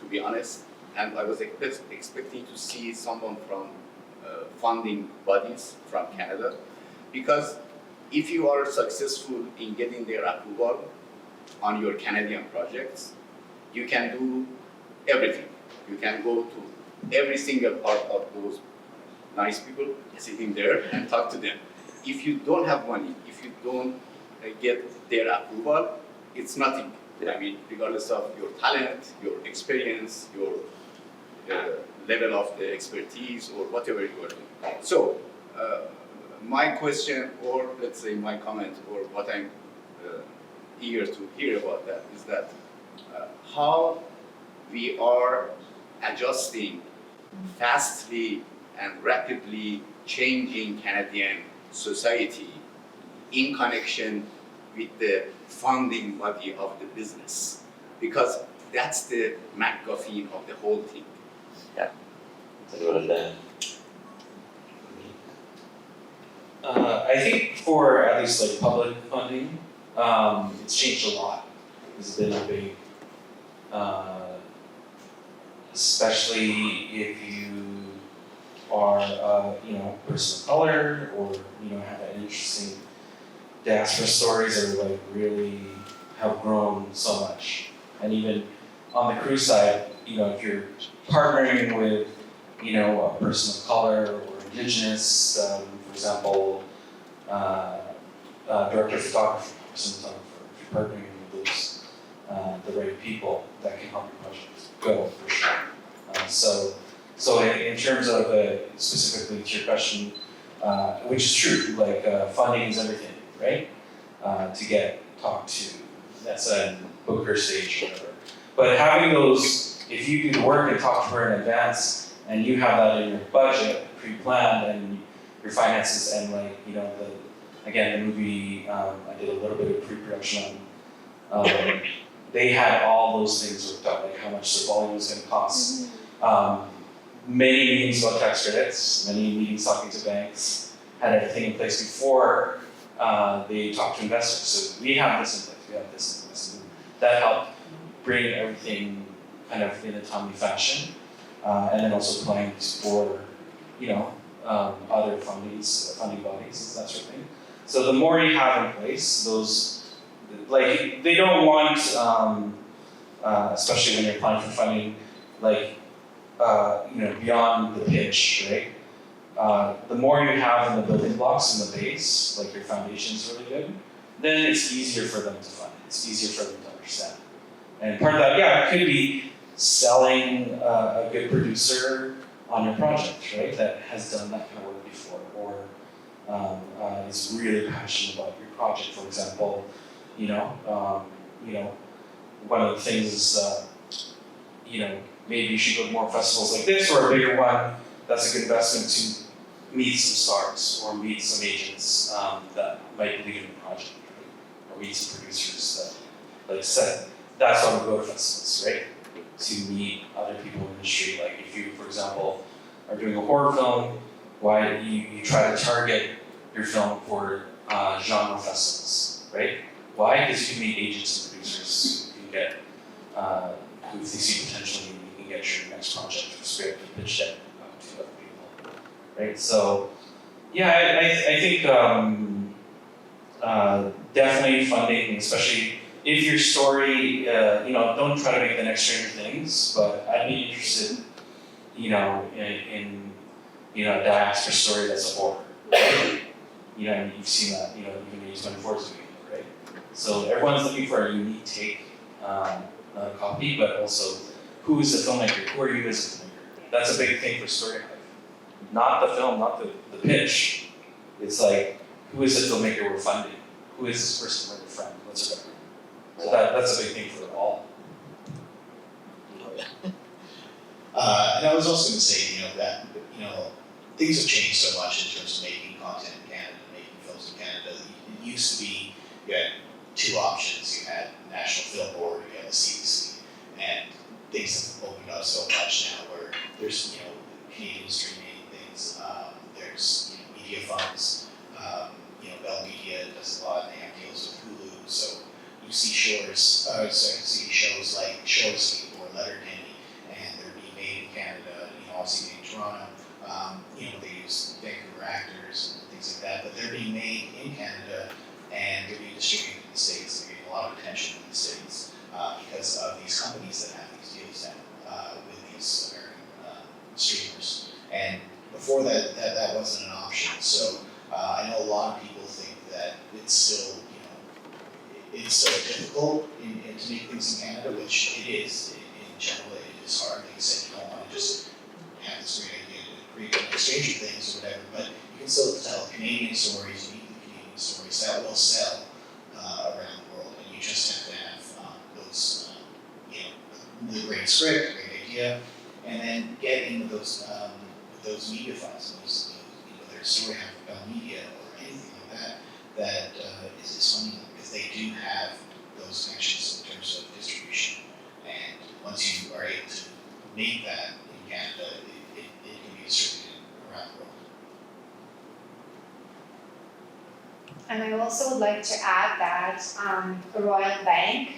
to be honest. And I was expecting to see someone from funding bodies from Canada, because if you are successful in getting their approval on your Canadian projects, you can do everything. You can go to every single part of those nice people sitting there and talk to them. If you don't have money, if you don't get their approval, it's nothing. Yeah. I mean, regardless of your talent, your experience, your level of the expertise or whatever you are doing. So, my question, or let's say my comment, or what I'm eager to hear about that is that how we are adjusting fastly and rapidly changing Canadian society in connection with the funding body of the business, because that's the MacGuffin of the whole thing. Anyone in I think for at least like public funding, it's changed a lot. It's been a big, especially if you are, a person of color, or have an interesting diaspora stories that like really have grown so much. And even on the crew side, if you're partnering with, a person of color or indigenous, for example, director of photography, cinematographer, if you're partnering with those, the right people, that can help your project go for sure. So in terms of specifically to your question, which is true, like funding is everything, right? To talk to Nessa and book her stage or whatever. But having those, if you do the work and talk to her in advance, and you have that in your budget, pre-planned, and your finances, and the movie, I did a little bit of pre-production on, they had all those things worked out, like how much the volume was gonna cost. Many meetings about tax credits, many meetings talking to banks, had everything in place before they talked to investors. So we have this in place, we have this in place. And that helped bring everything kind of in a timely fashion. And then also plans for, other funding bodies, that sort of thing. So the more you have in place, those, like, they don't want, especially when you're applying for funding, beyond the pitch, right? The more you have in the building blocks in the base, like your foundation is really good, then it's easier for them to fund. It's easier for them to understand. And part of that, it could be selling a good producer on your project, right? That has done that kind of work before, or is really passionate about your project. For example, one of the things is, maybe you should go to more festivals like this, or a bigger one. That's a good investment to meet some stars or meet some agents that might believe in the project, right? Or meet some producers that, like I said, that's why we go to festivals, right? To meet other people in the industry. Like if you, for example, are doing a horror film, why you try to target your film for genre festivals, right? Why? Because you can meet agents and producers who can get, who they see potentially, you can get your next project or script and pitch it to other people, right? So, I think definitely funding, especially if your story, don't try to make the next Stranger Things, but I'd be interested, in a diaspora story that's a horror, right? And you've seen that, even when you 24 is doing it, right? So everyone's looking for a unique take, not a copy, but also who is the filmmaker? Who are you as a filmmaker? That's a big thing for Story Hive. Not the film, not the pitch. It's like, who is the filmmaker we're funding? Who is this person we're friend? What's her background? So that's a big thing for all. And I was also going to say, that things have changed so much in terms of making content in Canada, making films in Canada. It used to be you had two options. You had the National Film Board, you had the CBC, and things have opened up so much now where there's Canadian streaming things. There's media funds. Bell Media does a lot, and they have deals with Hulu. So you see shows like Shoresy or Letterkenny, and they're being made in Canada. Obviously in Toronto. They use Vancouver actors and things like that, but they're being made in Canada and they're being distributed in the States. They're getting a lot of attention in the States because of these companies that have these deals now with these American streamers. And before that wasn't an option. So I know a lot of people think that it's still difficult to make things in Canada, which it is. In general, it is hard. Like I said, you don't want to just have this great idea to create Stranger Things or whatever, but you can still tell Canadian stories, uniquely Canadian stories that will sell around the world, and you just great script, a great idea, and then get in with those media files, whether it's Surrey and media or anything like that, that is funding them, because they do have those connections in terms of distribution. And once you are able to make that in Canada, it can be distributed around the world. And I also would like to add that Royal Bank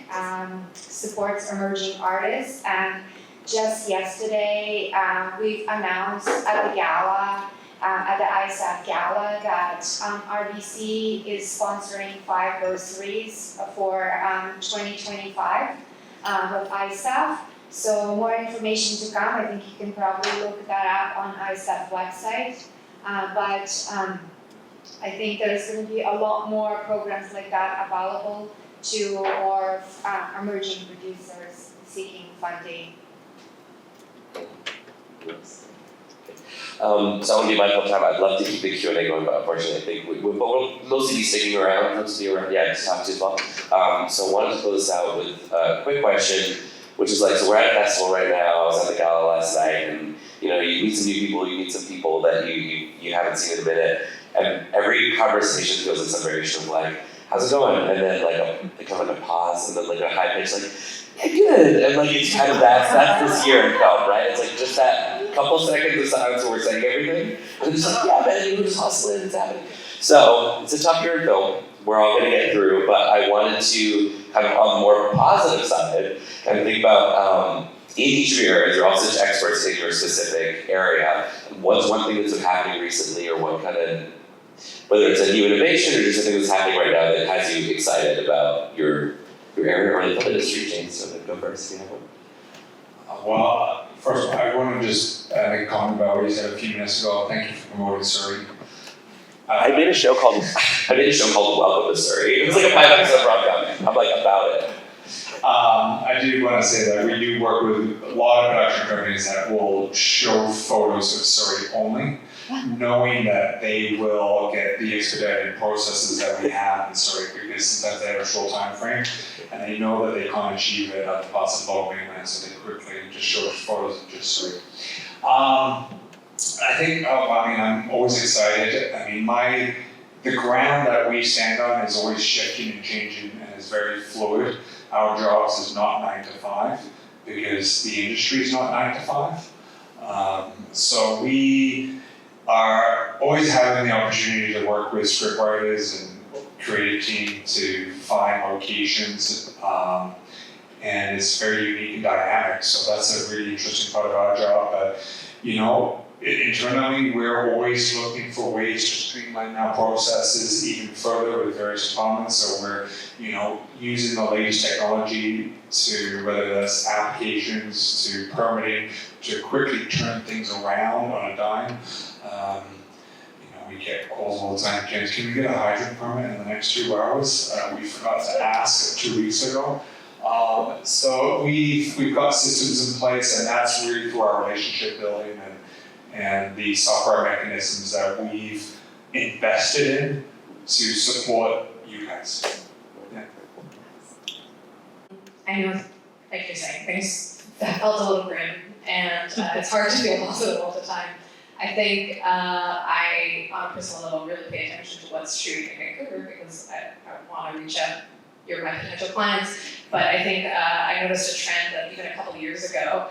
supports emerging artists, and just yesterday we've announced at the gala, at the ISAF gala, that RBC is sponsoring 5 bursaries for 2025 with ISAF. So more information to come. I think you can probably look that up on ISAF website. But I think there's going to be a lot more programs like that available to our emerging producers seeking funding. So I want to be mindful of time. I'd love to keep the Q&A going, but unfortunately I think but we'll mostly be sticking around. Let's be around, yeah, just talk to you as well. So I wanted to close this out with a quick question, which is like, so we're at a festival right now. I was at the gala last night, and you meet some new people, you meet some people that you haven't seen in a minute, and every conversation feels like some variation of like, how's it going? And then like kind of like a pause, and then like a high pitch like, yeah, good. And like it's kind of that's this year in film, right? It's like just that couple seconds of silence where we're saying everything, and it's like, yeah, man, we're just hustling, it's happening. So it's a tough year in film. We're all gonna get through, but I wanted to kind of on the more positive side, kind of think about in each of your areas, you're all such experts in your specific area. What's one thing that's been happening recently, or what kind of, whether it's a new innovation or just something that's happening right now that has you excited about your area or the film industry, James? So go first, if you have one. Well, first of all, I want to just make a comment about what you said a few minutes ago. Thank you for promoting Surrey. I made a show called Welcome to Surrey. It was like a 5-episode rom-com. I'm like about it. I do want to say that we do work with a lot of production companies that will show photos of Surrey only, knowing that they will get the expedited processes that we have in Surrey because sometimes they have a short time frame, and they know that they can't achieve it at the parts of the local mainland, so they quickly just show photos of just Surrey. I think, I'm always excited. The ground that we stand on is always shifting and changing and is very fluid. Our jobs is not 9 to 5 because the industry is not 9 to 5. So we are always having the opportunity to work with scriptwriters and creative team to find locations, and it's very unique and dynamic. So that's a really interesting part of our job. But internally, we're always looking for ways to streamline our processes even further with various departments. So we're, using the latest technology to, whether that's applications to permitting, to quickly turn things around on a dime. We get calls all the time, James, can we get a hydrant permit in the next 2 hours? We forgot to ask 2 weeks ago. So we've got systems in place, and that's really through our relationship building and the software mechanisms that we've invested in to support you guys. Yeah. I know, like you're saying, things that felt a little grim, and it's hard to feel positive all the time. I think I, on a personal level, really pay attention to what's true in Vancouver because I want to reach out. You're my potential clients, but I think I noticed a trend that even a couple of years ago,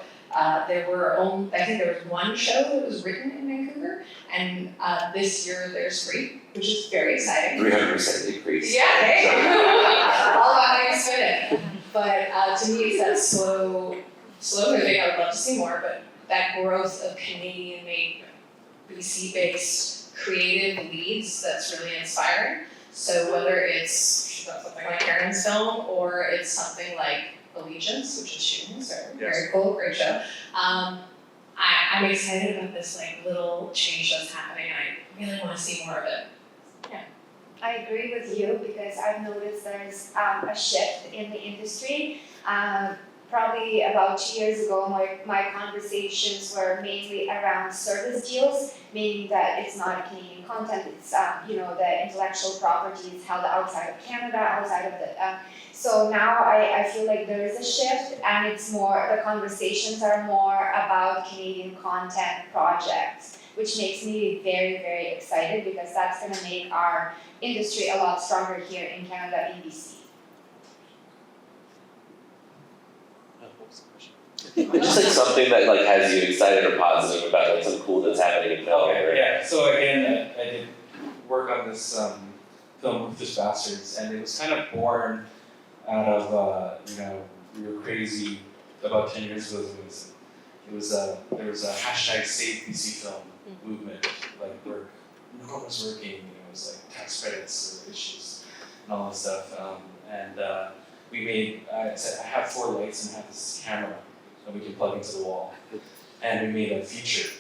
there was one show that was written in Vancouver, and this year there's 3, which is very exciting. 300% increase. Yeah, hey. All about how you spin it. But to me, it's that slow moving. I would love to see more, but that growth of Canadian-made, BC-based creative leads, that's really inspiring. So whether it's something like Karen's film or it's something like Allegiance, which is shooting, so very cool, great show. I'm excited about this little change that's happening. I really want to see more of it. Yeah. I agree with you because I've noticed there's a shift in the industry. probably about 2 years ago, my conversations were mainly around service deals, meaning that it's not Canadian content, it's the intellectual property is held outside of Canada, outside of the. So now I feel like there is a shift, and it's more, the conversations are more about Canadian content projects, which makes me very, very excited because that's going to make our industry a lot stronger here in Canada, in BC. Just like something that like has you excited or positive about like something cool that's happening in film. Okay, Or... yeah. So again, I did work on this film Ruthless Bastards, and it was kind of born out of we were crazy about 10 years ago. There was a hashtag Save BC Film movement, like where no one was working. It was like tax credits or issues and all this stuff. We made. I said I have 4 lights and I have this camera that we can plug into the wall, and we made a feature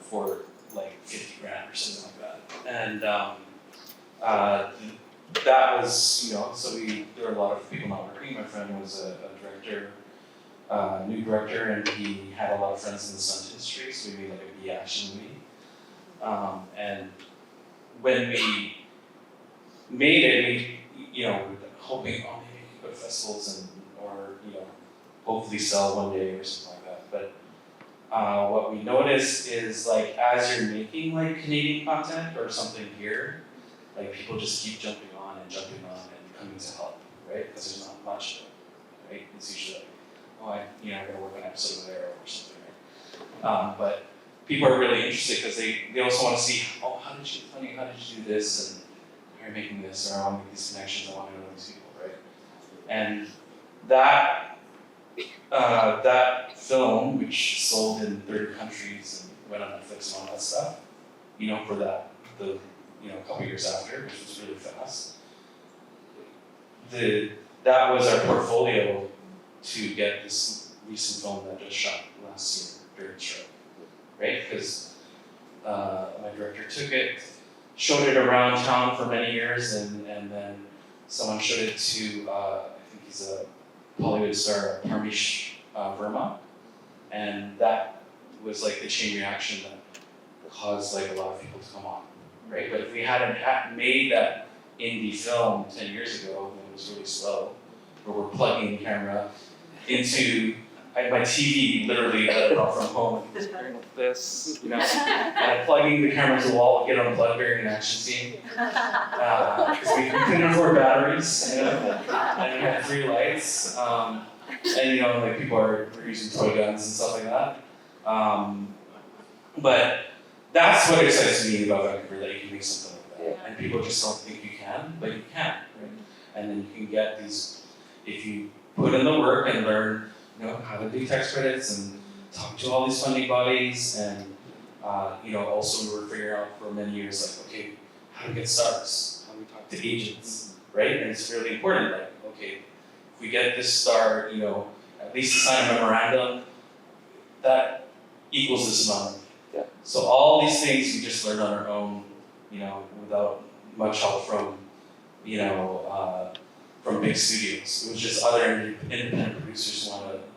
for like 50 grand or something like that. And that was, so there were a lot of people not working. My friend was a director, new director, and he had a lot of friends in the stunt industry, so we made like a B-action movie. And when we made it, we were hoping, maybe we could go to festivals or hopefully sell one day or something like that. But what we noticed is like as you're making like Canadian content or something here, like people just keep jumping on and coming to help, right? Because there's not much of it, right? It's usually like, I'm gonna work on an episode of there or something, right? But people are really interested because they also want to see, how did you do this, and how are you making this, or I want to make these connections, I want to know these people, right? And that film, which sold in 30 countries and went on Netflix and all that stuff, for a couple years after, which was really fast. That was our portfolio to get this recent film that just shot last year during strike, right? Because my director took it, showed it around town for many years, and then someone showed it to, I think he's a Hollywood star, Parmish Verma, and that was like the chain reaction that caused like a lot of people to come on, right? But if we hadn't made that indie film 10 years ago, when it was really slow, where we're plugging the camera into my TV, literally I brought from home, and it's going like this, and I'm plugging the camera to the wall, get unplugged during an action scene, because we couldn't afford batteries, and we had 3 lights, and like people are using toy guns and stuff like that. But that's what excites me about Vancouver, that you can make something like that, and people just don't think you can, but you can, right? And then you can get these, if you put in the work and learn, how to do tax credits and talk to all these funding bodies, and also we were figuring out for many years, like, okay, how do we get stars? How do we talk to agents, right? And it's really important, like, okay, if we get this star, at least to sign a memorandum, that equals this amount. Yeah. So all these things we just learned on our own, without much help from, from big studios. It was just other independent producers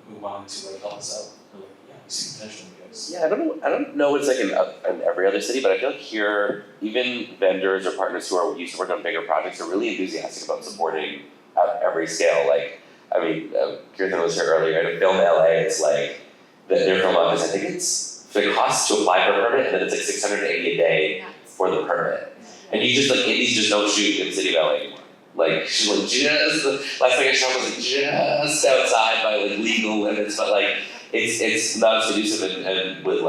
who wanted to like help us out. They're like, yeah, we see potential in you guys. Yeah, I don't know what it's like in every other city, but I feel like here, even vendors or partners who are used to work on bigger projects are really enthusiastic about supporting at every scale. Like, I mean, Kirtan was here earlier, at Film LA, it's like, their film office, I think the cost to apply for a permit, and then it's like $680 a day for the permit. And you just, like, indies just don't shoot in the city of LA anymore. Like, she's like last thing I shot was like just outside by like legal limits, but like, it's not as conducive, and with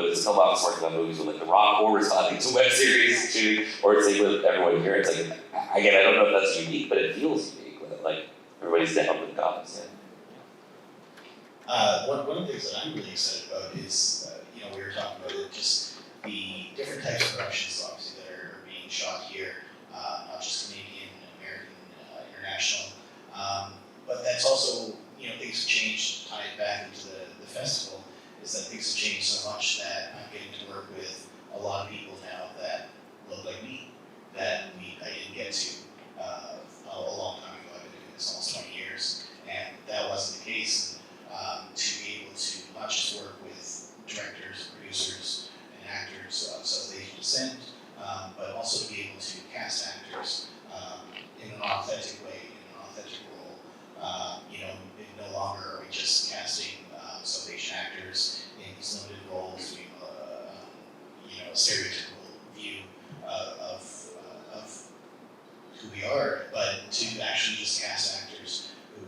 this film office working on movies with like The Rock, or responding to web series too, or it's like with everyone here, it's like, again, I don't know if that's unique, but it feels unique, like everybody's down with the cause. One of the things that I'm really excited about is, we were talking about it, just the different types of productions, obviously, that are being shot here, not just Canadian, American, international, but that's also, things have changed, tie it back into the festival, is that things have changed so much that I'm getting to work with a lot of people now that look like me, that I didn't get to a long time ago. I've been doing this almost 20 years, and that wasn't the case authentic way, in an authentic role. No longer are we just casting South Asian actors in these limited roles, doing a stereotypical view of who we are, but to actually just cast actors who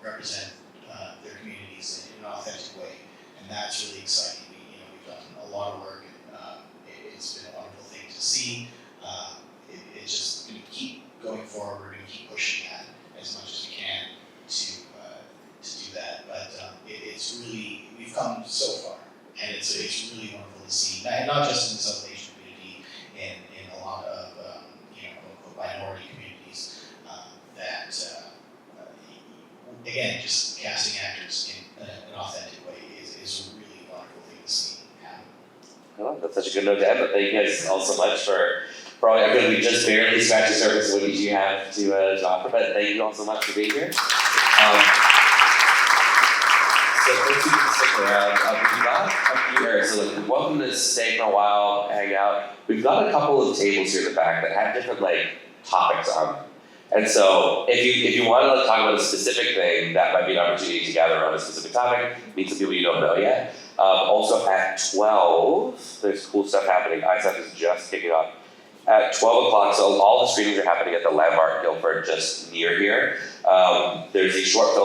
represent their communities in an authentic way, and that's really exciting. We've done a lot of work, and it's been a wonderful thing to see. It's just going to keep going forward. We're going to keep pushing that as much as we can to do that. But it's really, we've come so far, and it's really wonderful to see. Not just in the South Asian community, in a lot of quote-unquote minority communities that again, just casting actors in an authentic way is a really wonderful thing to see happen. Oh, that's such a good note to end, but thank you guys all so much for all. I feel we just barely scratched the surface of what you have to offer, but thank you all so much for being here. So folks, you can stick around. We've got a few areas, so like, welcome to stay for a while, hang out. We've got a couple of tables here in the back that have different topics on them. And so if you want to talk about a specific thing, that might be an opportunity to gather around a specific topic, meet some people you don't know yet. Also at 12, there's cool stuff happening. ISAF is just kicking off at 12 o'clock, so all the screenings are happening at the Landmark Guildford just near here. There's a short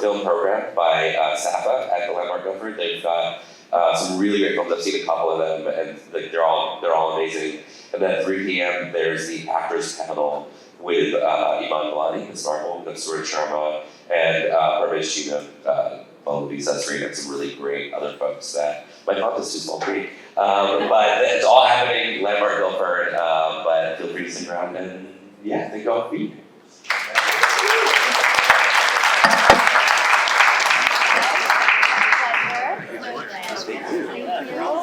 film program by SAFA at the Landmark Guildford. They've got some really great films. I've seen a couple of them, and they're all amazing. And then at 3 p.m. there's the actors panel with Iman Balani, Ms. Marvel, Surrey Sharma, and Parvez Chino, Visa Serena, and some really great other folks that my font is too small to read. But it's all happening Landmark Guildford, but feel free to stick around and thank you all for being here. Pleasure.